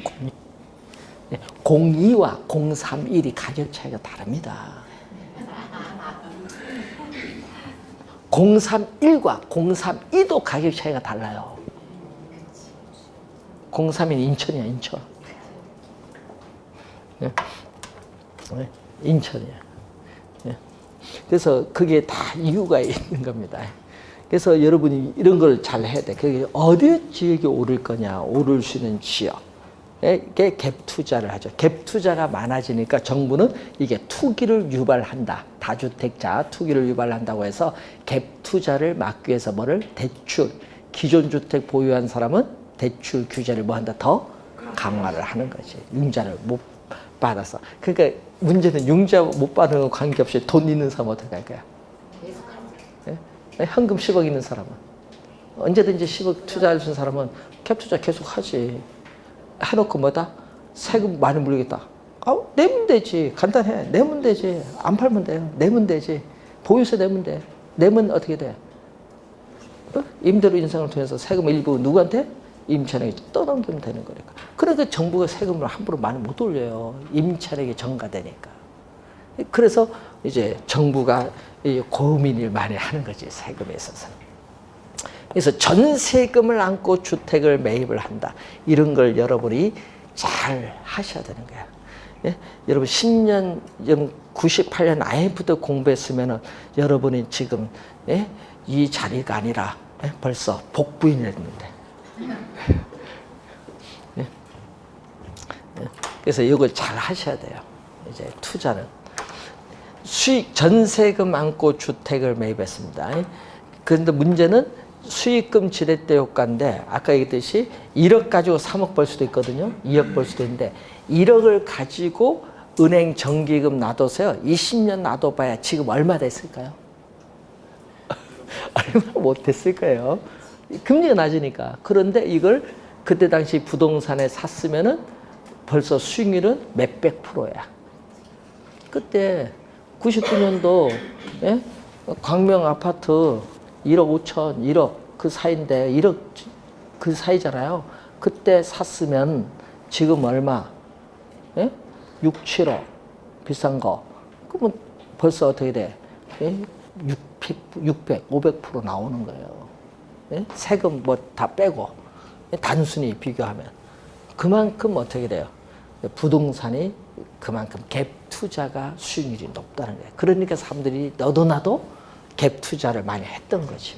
02. 02와 031이 가격 차이가 다릅니다. 031과 032도 가격 차이가 달라요. 031은 인천이야, 인천. 예. 예. 인천이에요. 예. 그래서 그게 다 이유가 있는 겁니다. 그래서 여러분이 이런 걸 잘 해야 돼. 그게 어디 지역이 오를 거냐, 오를 수 있는 지역. 이게 갭 투자를 하죠. 갭 투자가 많아지니까 정부는 이게 투기를 유발한다. 다주택자 투기를 유발한다고 해서 갭 투자를 막기 위해서 뭐를 대출, 기존 주택 보유한 사람은 대출 규제를 뭐 한다? 더 강화를 하는 거지. 융자를 못 받아서. 그러니까 문제는 융자 못 받는 거 관계없이 돈 있는 사람 어떻게 할 거야? 예? 현금 10억 있는 사람은. 언제든지 10억 투자할 수 있는 사람은 갭 투자 계속 하지. 해놓고 뭐다? 세금 많이 물리겠다. 내면 되지. 간단해. 내면 되지. 안 팔면 돼요. 내면 되지. 보유세 내면 돼. 내면 어떻게 돼? 임대료 인상을 통해서 세금 일부 누구한테? 임차인에게 떠넘기면 되는 거니까. 그러니까 정부가 세금을 함부로 많이 못 올려요. 임차인에게 전가되니까. 그래서 이제 정부가 고민을 많이 하는 거지. 세금에 있어서. 그래서 전세금을 안고 주택을 매입을 한다. 이런 걸 여러분이 잘 하셔야 되는 거예요. 예? 여러분 10년, 98년 IMF도 공부했으면 여러분이 지금 예? 이 자리가 아니라 예? 벌써 복부인이 됐는데. 예? 예? 그래서 이걸 잘 하셔야 돼요. 이제 투자는. 수익, 전세금 안고 주택을 매입했습니다. 그런데 문제는 수익금 지렛대 효과인데 아까 얘기했듯이 1억 가지고 3억 벌 수도 있거든요. 2억 벌 수도 있는데 1억을 가지고 은행 정기금 놔둬서요. 20년 놔둬봐야 지금 얼마 됐을까요? 얼마 못 됐을 거예요. 금리가 낮으니까. 그런데 이걸 그때 당시 부동산에 샀으면은 벌써 수익률은 몇백 프로야. 그때 99년도 예? 광명 아파트 1억 5천, 1억 그 사이인데 1억 그 사이잖아요. 그때 샀으면 지금 얼마? 예? 6, 7억 비싼 거. 그러면 벌써 어떻게 돼? 예? 600, 500% 나오는 거예요. 예? 세금 뭐 다 빼고 단순히 비교하면 그만큼 어떻게 돼요? 부동산이 그만큼 갭 투자가 수익률이 높다는 거예요. 그러니까 사람들이 너도 나도 갭 투자를 많이 했던 거지.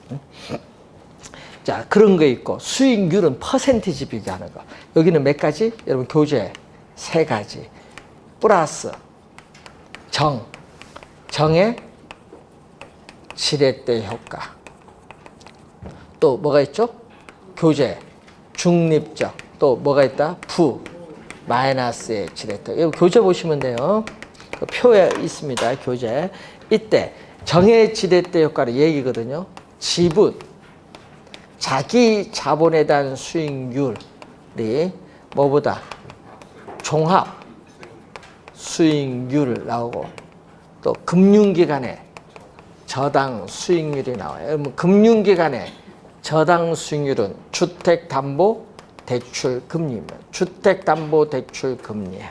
뭐. 자, 그런 거 있고 수익률은 퍼센티지 비교하는 거. 여기는 몇 가지? 여러분 교재 3가지. 플러스 정의 지렛대 효과. 또 뭐가 있죠? 교재 중립적. 또 뭐가 있다? 마이너스의 지렛대. 여기 교재 보시면 돼요. 그 표에 있습니다. 교재. 이때 정의 지렛대 효과를 얘기거든요. 지분, 자기 자본에 대한 수익률이 뭐보다 종합 수익률 나오고 또 금융기관의 저당 수익률이 나와요. 여러분 금융기관의 저당 수익률은 주택담보대출금리입니다. 주택담보대출금리예요.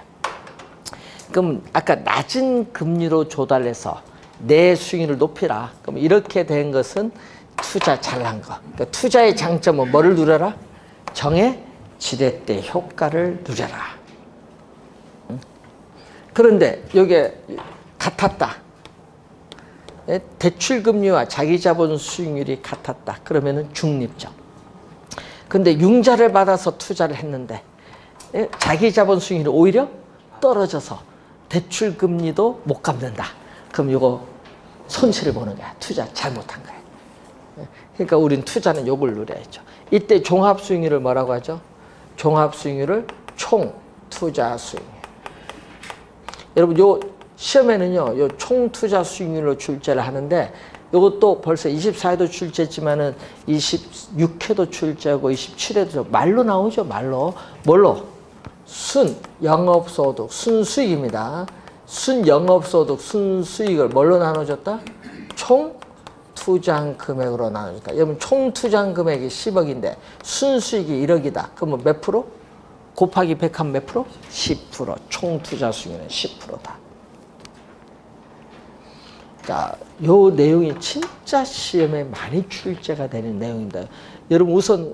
그럼 아까 낮은 금리로 조달해서 내 수익률을 높이라. 그럼 이렇게 된 것은 투자 잘한 거. 그러니까 투자의 장점은 뭐를 누려라? 정의 지렛대 효과를 누려라. 응? 그런데 이게 같았다. 대출금리와 자기자본 수익률이 같았다. 그러면은 중립적. 근데 융자를 받아서 투자를 했는데 자기자본 수익률이 오히려 떨어져서 대출금리도 못 갚는다. 그럼 이거 손실을 보는 거야. 투자 잘못한 거야. 그러니까 우린 투자는 요걸 누려야죠. 이때 종합수익률을 뭐라고 하죠? 종합수익률을 총투자수익률. 여러분 요 시험에는요, 요 총투자 수익률로 출제를 하는데 이것도 벌써 24회도 출제했지만은 26회도 출제하고 27회도 말로 나오죠. 말로. 뭘로? 순영업소득, 순수익입니다. 순영업소득, 순수익을 뭘로 나눠줬다? 총투자한 금액으로 나눠줬다. 여러분 총투자한 금액이 10억인데 순수익이 1억이다. 그러면 몇 프로? 곱하기 100 하면 몇 프로? 10%. 총투자 수익률은 10%다. 자, 요 내용이 진짜 시험에 많이 출제가 되는 내용입니다. 여러분 우선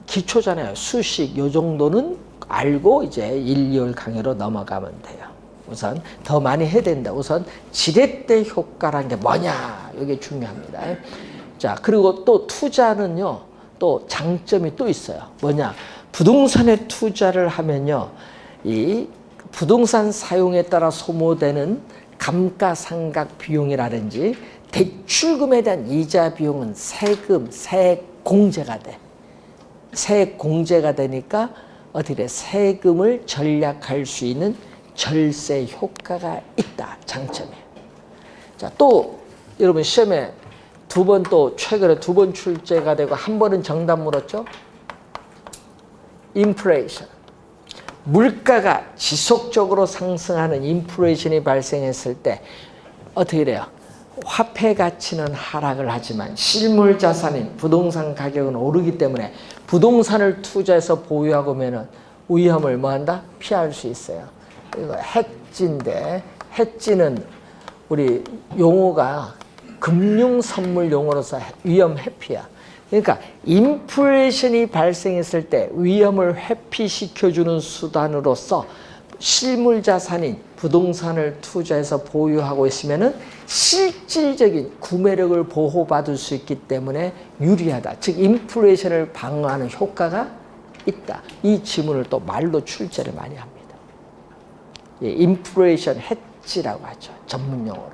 기초잖아요. 수식 요 정도는 알고 이제 1, 2월 강의로 넘어가면 돼요. 우선 더 많이 해야 된다. 우선 지렛대 효과라는 게 뭐냐, 이게 중요합니다. 자, 그리고 또 투자는요, 또 장점이 또 있어요. 뭐냐, 부동산에 투자를 하면요, 이 부동산 사용에 따라 소모되는 감가상각 비용이라든지 대출금에 대한 이자 비용은 세액 공제가 돼. 세액 공제가 되니까 어떻게 돼? 세금을 절약할 수 있는 절세 효과가 있다. 장점이에요. 자, 또 여러분 시험에 최근에 2번 출제가 되고 한 번은 정답 물었죠? 인플레이션. 물가가 지속적으로 상승하는 인플레이션이 발생했을 때 어떻게 돼요? 화폐 가치는 하락을 하지만 실물 자산인 부동산 가격은 오르기 때문에 부동산을 투자해서 보유하고 오면은 위험을 뭐한다? 피할 수 있어요. 이거 해지인데, 해지는 우리 용어가 금융 선물 용어로서 위험 회피야. 그러니까 인플레이션이 발생했을 때 위험을 회피시켜주는 수단으로서 실물 자산인 부동산을 투자해서 보유하고 있으면은 실질적인 구매력을 보호받을 수 있기 때문에 유리하다. 즉 인플레이션을 방어하는 효과가 있다. 이 지문을 또 말로 출제를 많이 합니다. 예, 인플레이션 해지라고 하죠. 전문 용어로.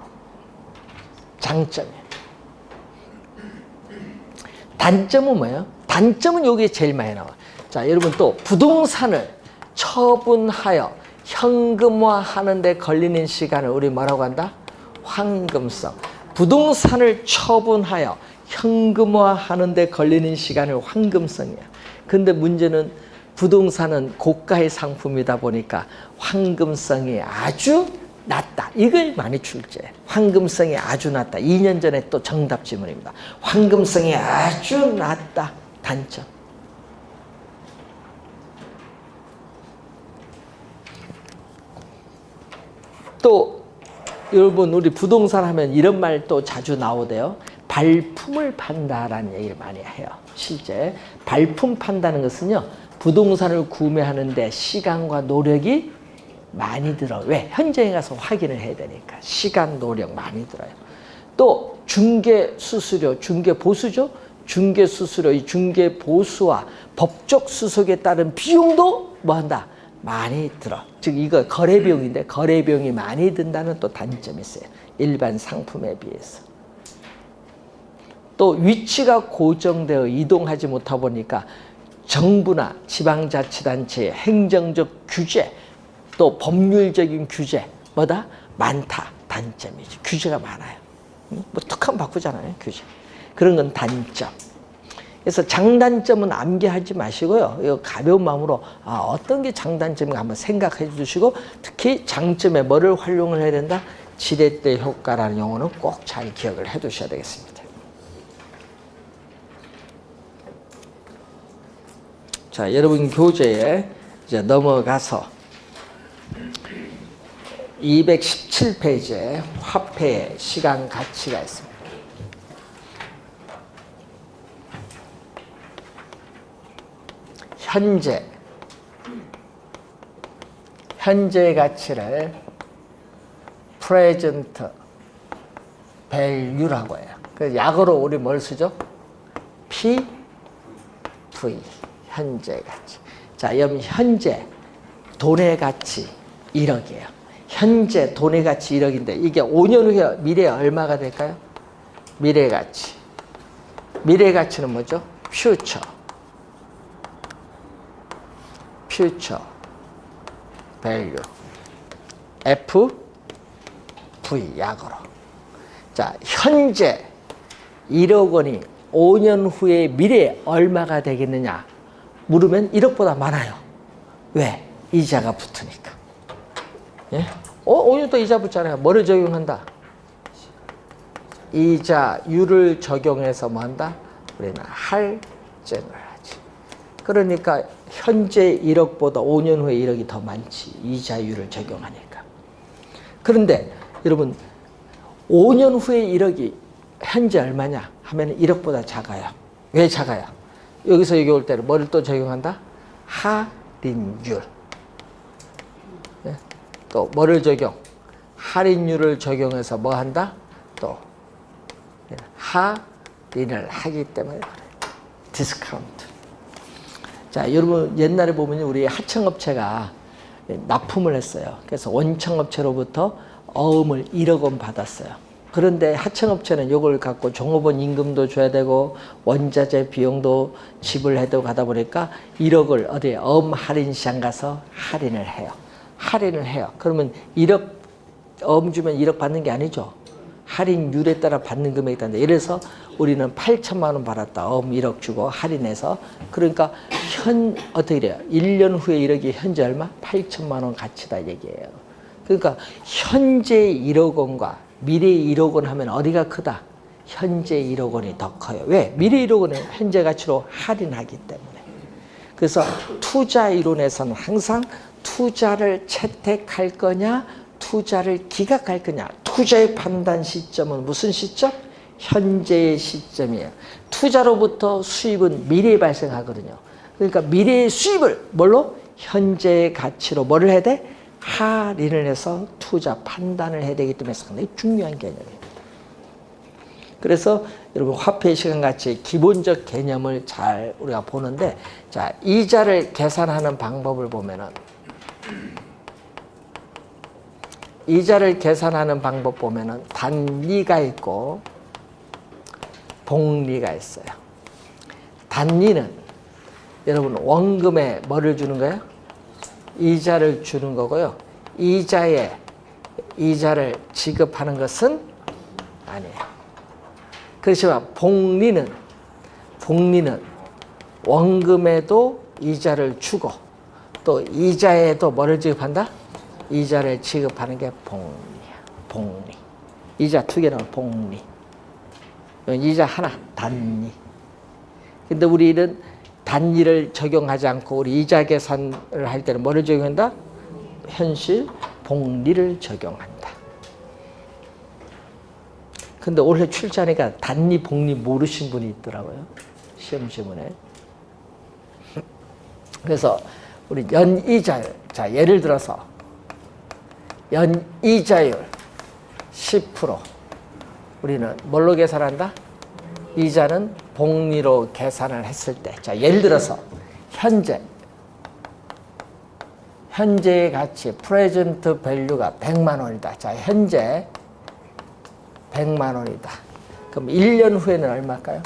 장점이에요. 단점은 뭐예요? 단점은 여기에 제일 많이 나와요. 자, 여러분 또 부동산을 처분하여 현금화하는 데 걸리는 시간을 우리 뭐라고 한다? 황금성. 부동산을 처분하여 현금화하는 데 걸리는 시간을 황금성이야. 근데 문제는 부동산은 고가의 상품이다 보니까 황금성이 아주 낮다. 이걸 많이 출제해. 황금성이 아주 낮다. 2년 전에 또 정답 지문입니다. 황금성이 아주 낮다. 단점. 또 여러분 우리 부동산 하면 이런 말 또 자주 나오대요. 발품을 판다라는 얘기를 많이 해요. 실제 발품 판다는 것은요, 부동산을 구매하는데 시간과 노력이 많이 들어. 왜? 현장에 가서 확인을 해야 되니까. 시간, 노력 많이 들어요. 또 중개 수수료, 중개 보수죠? 중개 수수료, 이 중개 보수와 법적 수속에 따른 비용도 뭐한다? 많이 들어. 즉 이거 거래 비용인데 거래 비용이 많이 든다는 또 단점이 있어요. 일반 상품에 비해서. 또 위치가 고정되어 이동하지 못하다 보니까 정부나 지방자치단체의 행정적 규제, 또 법률적인 규제, 뭐다? 많다. 단점이지. 규제가 많아요. 뭐 툭하면 바꾸잖아요. 규제. 그런 건 단점. 그래서 장단점은 암기하지 마시고요. 이거 가벼운 마음으로 어떤 게 장단점인가 한번 생각해 주시고, 특히 장점에 뭐를 활용을 해야 된다? 지렛대 효과라는 용어는 꼭 잘 기억을 해 두셔야 되겠습니다. 자, 여러분 교재에 이제 넘어가서 217페이지에 화폐의 시간 가치가 있습니다. 현재 가치를 present value라고 해요. 그래서 약어로 우리 뭘 쓰죠? PV, 현재 가치. 자, 그럼 현재 돈의 가치 1억이에요. 현재 돈의 가치 1억인데 이게 5년 후에 미래에 얼마가 될까요? 미래 가치. 미래 가치는 뭐죠? future value. FV 약어로. 자, 현재 1억 원이 5년 후에 미래에 얼마가 되겠느냐 물으면 1억보다 많아요. 왜? 이자가 붙으니까. 예? 5년 또 이자 붙잖아요. 뭐를 적용한다? 이자율을 적용해서 뭐 한다? 우리는 할증을 하지. 그러니까 현재 1억보다 5년 후에 1억이 더 많지. 이자율을 적용하니까. 그런데 여러분 5년 후에 1억이 현재 얼마냐 하면 1억보다 작아요. 왜 작아요? 여기서 여기 올 때는 뭐를 또 적용한다? 할인율. 예? 또 뭐를 적용? 할인율을 적용해서 뭐 한다? 또 할인을 하기 때문에 그래. 디스카운트. 자, 여러분 옛날에 보면 우리 하청업체가 납품을 했어요. 그래서 원청업체로부터 어음을 1억 원 받았어요. 그런데 하청업체는 이걸 갖고 종업원 임금도 줘야 되고 원자재 비용도 지불해도 가다 보니까 1억을 어디에 어음 할인 시장 가서 할인을 해요. 할인을 해요. 그러면 1억 어음 주면 1억 받는 게 아니죠. 할인율에 따라 받는 금액이 있다는데 예를 들어서 우리는 8천만 원 받았다. 어음 1억 주고 할인해서 그러니까 어떻게 돼요? 1년 후에 1억이 현재 얼마? 8천만 원 가치다 얘기예요. 그러니까 현재 1억 원과 미래 1억 원 하면 어디가 크다? 현재 1억 원이 더 커요. 왜? 미래 1억 원은 현재 가치로 할인하기 때문에. 그래서 투자 이론에서는 항상 투자를 채택할 거냐, 투자를 기각할 거냐. 투자의 판단 시점은 무슨 시점? 현재의 시점이에요. 투자로부터 수입은 미래에 발생하거든요. 그러니까 미래의 수입을 뭘로? 현재의 가치로 뭐를 해야 돼? 할인을 해서 투자 판단을 해야 되기 때문에 상당히 중요한 개념이에요. 그래서 여러분 화폐 시간 같이 기본적 개념을 잘 우리가 보는데 자, 이자를 계산하는 방법을 보면은 이자를 계산하는 방법 보면은 단리가 있고 복리가 있어요. 단리는 여러분 원금에 뭐를 주는 거예요? 이자를 주는 거고요. 이자를 지급하는 것은 아니에요. 그렇지만 복리는 원금에도 이자를 주고 또 이자에도 뭐를 지급한다? 이자를 지급하는 게 복리야. 복리. 이자 두 개는 복리. 이자 하나 단리. 근데 우리는 단리를 적용하지 않고 우리 이자 계산을 할 때는 뭐를 적용한다? 현실 복리를 적용한다. 근데 올해 출제하니까 단리 복리 모르신 분이 있더라고요. 시험 지문에. 그래서 우리 연이자율. 자, 예를 들어서 연이자율 10%. 우리는 뭘로 계산한다? 이자는 복리로 계산을 했을 때. 자, 예를 들어서 현재의 가치, 프레젠트 밸류가 100만 원이다. 자, 현재 100만 원이다. 그럼 1년 후에는 얼마일까요?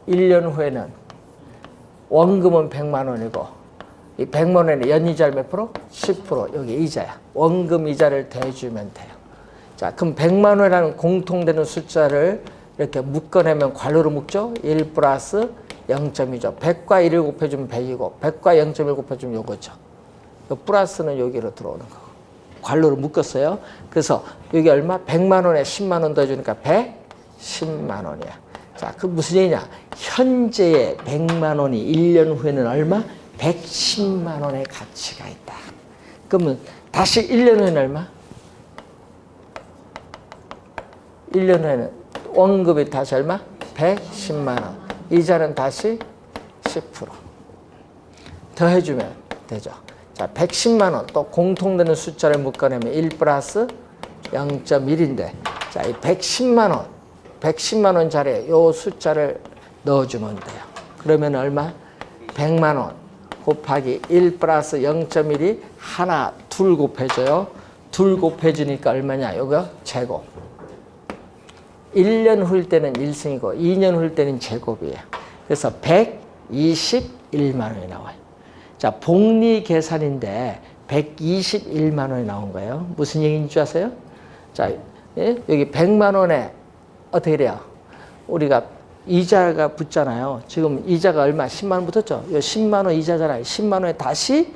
1년 후에는 원금은 100만 원이고 이 100만 원에 연이자 몇 프로? 10%. 여기 이자야. 원금 이자를 대주면 돼요. 자, 그럼 100만 원이라는 공통되는 숫자를 이렇게 묶어내면 괄호로 묶죠? 1 플러스 0.2죠. 100과 1을 곱해주면 100이고 100과 0.1 곱해주면 요거죠. 요 플러스는 여기로 들어오는 거고. 괄호로 묶었어요. 그래서 여기 얼마? 100만 원에 10만 원 더해주니까 110만 원이야. 자, 그 무슨 얘기냐? 현재의 100만 원이 1년 후에는 얼마? 110만 원의 가치가 있다. 그러면 다시 1년 후에는 얼마? 1년 후에는 원금이 다시 얼마? 110만 원. 이자는 다시 10% 더해주면 되죠. 자, 110만 원. 또 공통되는 숫자를 묶어내면 1 플러스 0.1인데 자, 이 110만 원짜리 요 숫자를 넣어주면 돼요. 그러면 얼마? 100만 원 곱하기 1 플러스 0.1이 하나, 둘 곱해줘요. 둘 곱해주니까 얼마냐? 요거 제곱. 1년 후일 때는 1승이고 2년 후일 때는 제곱이에요. 그래서 121만 원이 나와요. 자, 복리 계산인데 121만 원이 나온 거예요. 무슨 얘기인 줄 아세요? 자, 예? 여기 100만 원에 어떻게 돼요? 우리가 이자가 붙잖아요. 지금 이자가 얼마? 10만 원 붙었죠? 이 10만 원 이자잖아요. 10만 원에 다시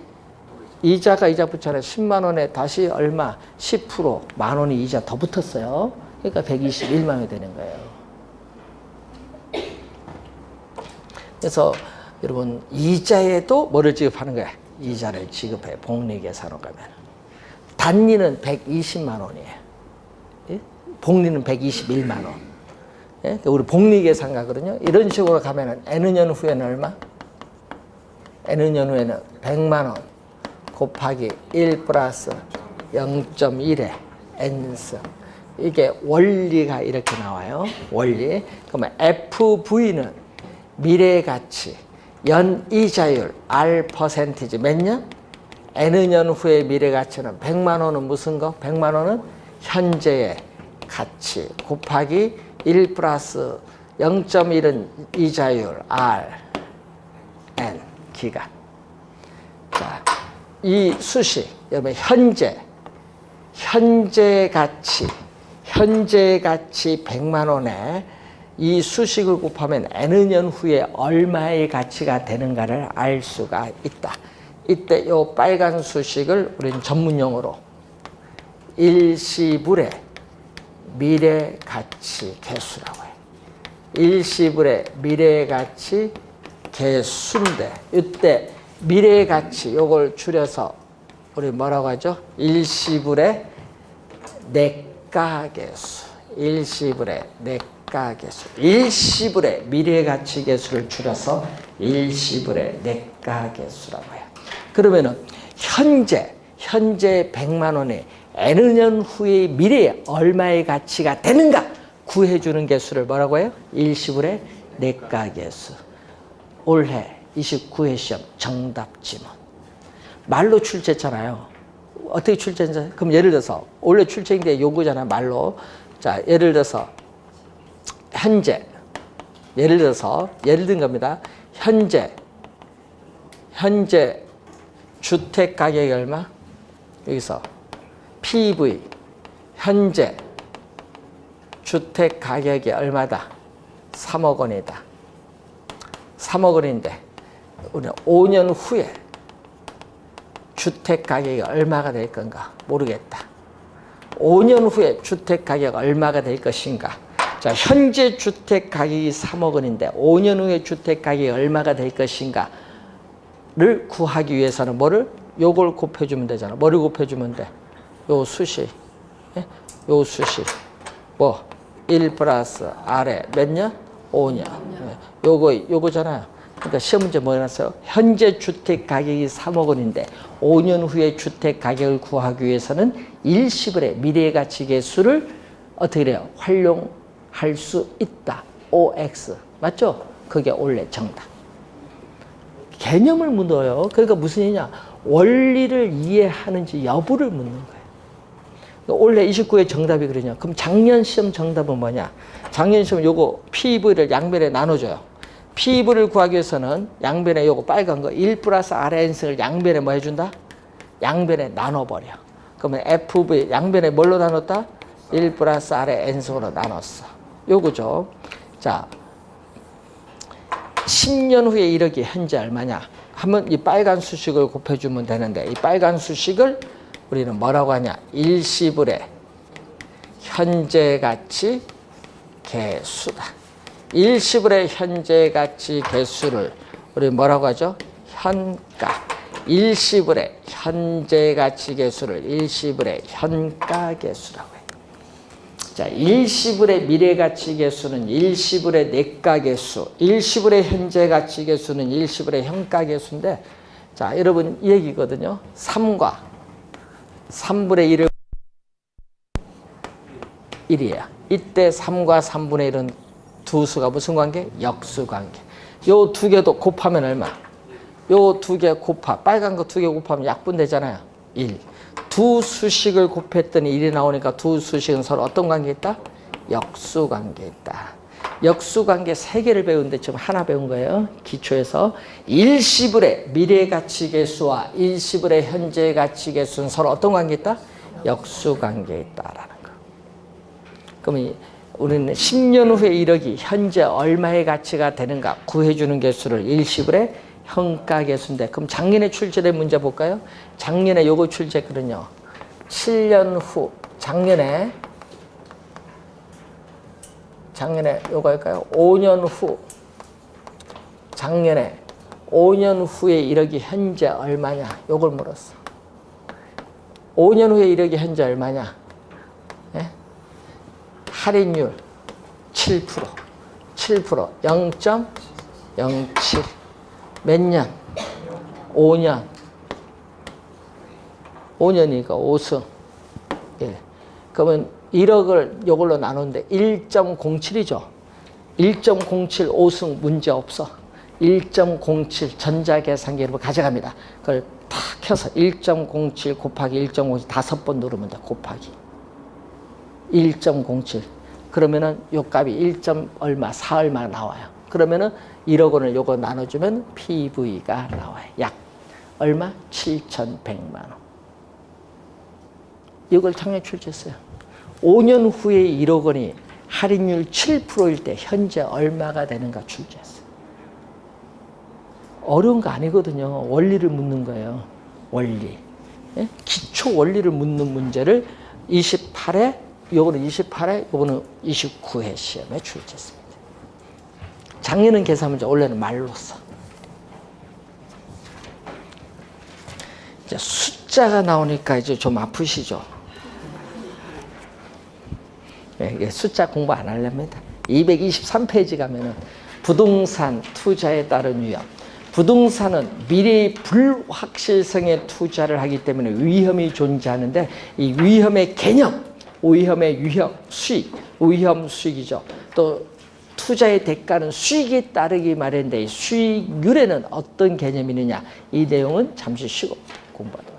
이자 붙잖아요. 10만 원에 다시 얼마? 10% 만 원이 이자 더 붙었어요. 그러니까 121만 원이 되는 거예요. 그래서 여러분 이자에도 뭐를 지급하는 거야? 이자를 지급해. 복리 계산으로 가면. 단리는 120만 원이에요. 예? 복리는 121만 원. 예? 우리 복리 계산 가거든요. 이런 식으로 가면은 N년 후에는 얼마? N년 후에는 100만 원 곱하기 1 플러스 0.1의 N승. 이게 원리가 이렇게 나와요. 원리. 그러면 FV는 미래 가치, 연이자율 R 퍼센티지 몇 년? N년 후의 미래 가치는 100만 원은 무슨 거? 100만 원은 현재의 가치 곱하기 1 플러스 0.1은 이자율 R N 기간. 자, 이 수식 여러분 현재 가치 100만 원에 이 수식을 곱하면 N년 후에 얼마의 가치가 되는가를 알 수가 있다. 이때 이 빨간 수식을 우리는 전문용어로 일시불의 미래가치 계수라고 해요. 일시불의 미래가치 계수인데 이때 미래가치 요걸 줄여서 우리 뭐라고 하죠? 일시불의 내가계수. 일시불의 내가계수. 일시불의 미래가치 계수를 줄여서 일시불의 내가계수라고 해요. 그러면은 현재 100만 원에 N년 후의 미래에 얼마의 가치가 되는가 구해주는 계수를 뭐라고 해요? 일시불의 내가계수. 올해 29회 시험 정답 지문. 말로 출제했잖아요. 어떻게 출제했는지. 그럼 예를 들어서 원래 출제인 게 요거잖아 말로. 자, 예를 들어서 현재 예를 든 겁니다. 현재 주택 가격이 얼마? 여기서 PV 현재 주택 가격이 얼마다? 3억 원이다. 3억 원인데 우리는 5년 후에 주택 가격이 얼마가 될 건가 모르겠다. 5년 후에 주택 가격 얼마가 될 것인가. 자, 현재 주택 가격이 3억 원인데 5년 후에 주택 가격이 얼마가 될 것인가를 구하기 위해서는 뭐를? 요걸 곱해주면 되잖아. 뭐를 곱해주면 돼? 요 수식. 요 수식. 뭐? 1 플러스 R에 몇 년? 5년. 요거잖아요. 그러니까 시험 문제 뭐 해놨어요? 현재 주택 가격이 3억 원인데 5년 후에 주택 가격을 구하기 위해서는 일시불의 미래가치 계수를 어떻게 해요? 활용할 수 있다. OX. 맞죠? 그게 원래 정답. 개념을 묻어요. 그러니까 무슨 얘기냐? 원리를 이해하는지 여부를 묻는 거예요. 올해 29회 정답이 그러냐? 그럼 작년 시험 정답은 뭐냐? 작년 시험 요거 PV를 양변에 나눠줘요. PV를 구하기 위해서는 양변에 요거 빨간 거 1 플러스 RN승을 양변에 뭐 해준다? 양변에 나눠버려. 그러면 FV 양변에 뭘로 나눴다? 1 플러스 RN승으로 나눴어. 요거죠. 자, 10년 후에 1억이 현재 얼마냐? 하면 이 빨간 수식을 곱해주면 되는데 이 빨간 수식을 우리는 뭐라고 하냐? 일시불의 현재가치 계수다. 일시불의 현재가치 계수를 우리 뭐라고 하죠? 현가. 일시불의 현재가치 계수를 일시불의 현가계수라고 해요. 자, 일시불의 미래가치 계수는 일시불의 내가계수, 일시불의 현재가치 계수는 일시불의 현가계수인데, 자, 여러분 이 얘기거든요. 3과 3분의 1을 1이야. 이때 3과 3분의 1은 두 수가 무슨 관계? 역수관계. 요 두 개도 곱하면 얼마? 요 두 개 빨간 거 두 개 곱하면 약분되잖아요. 1. 두 수식을 곱했더니 1이 나오니까 두 수식은 서로 어떤 관계에 있다? 역수관계에 있다. 역수관계 3개를 배우는데 지금 하나 배운 거예요. 기초에서 일시불의 미래가치계수와 일시불의 현재가치계수는 서로 어떤 관계에 있다? 역수관계에 있다라는 거. 그러면 우리는 10년 후에 1억이 현재 얼마의 가치가 되는가 구해주는 계수를 일시불의 현가계수인데, 그럼 작년에 출제된 문제 볼까요? 작년에 요거 출제했거든요. 7년 후, 작년에 요거 할까요? 5년 후, 작년에 5년 후에 1억이 현재 얼마냐? 요걸 물었어. 5년 후에 1억이 현재 얼마냐? 예? 할인율 7%, 0.07. 몇 년? 5년. 5년이니까 5승. 예. 그러면 1억을 요걸로 나누는데 1.07이죠. 1.07 5승 문제 없어. 1.07 전자계산기로 가져갑니다. 그걸 탁 켜서 1.07 곱하기 1.07 5번 누르면 돼. 곱하기 1.07 그러면은 요 값이 1. 얼마 4 얼마 나와요. 그러면은 1억 원을 요거 나눠주면 PV가 나와요. 약 얼마? 7,100만 원. 이걸 작년 출제했어요. 5년 후에 1억 원이 할인율 7%일 때 현재 얼마가 되는가 출제했어요. 어려운 거 아니거든요. 원리를 묻는 거예요. 원리. 예? 기초 원리를 묻는 문제를 28회, 요거는 28회, 요거는 29회 시험에 출제했습니다. 작년은 계산 문제, 올해는 말로 써. 이제 숫자가 나오니까 이제 좀 아프시죠? 네, 숫자 공부 안 하렵니다. 223페이지 가면은 부동산 투자에 따른 위험. 부동산은 미래의 불확실성에 투자를 하기 때문에 위험이 존재하는데 이 위험의 개념, 위험의 유형, 수익, 위험 수익이죠. 또 투자의 대가는 수익이 따르기 마련인데 이 수익률에는 어떤 개념이 있느냐 이 내용은 잠시 쉬고 공부하도록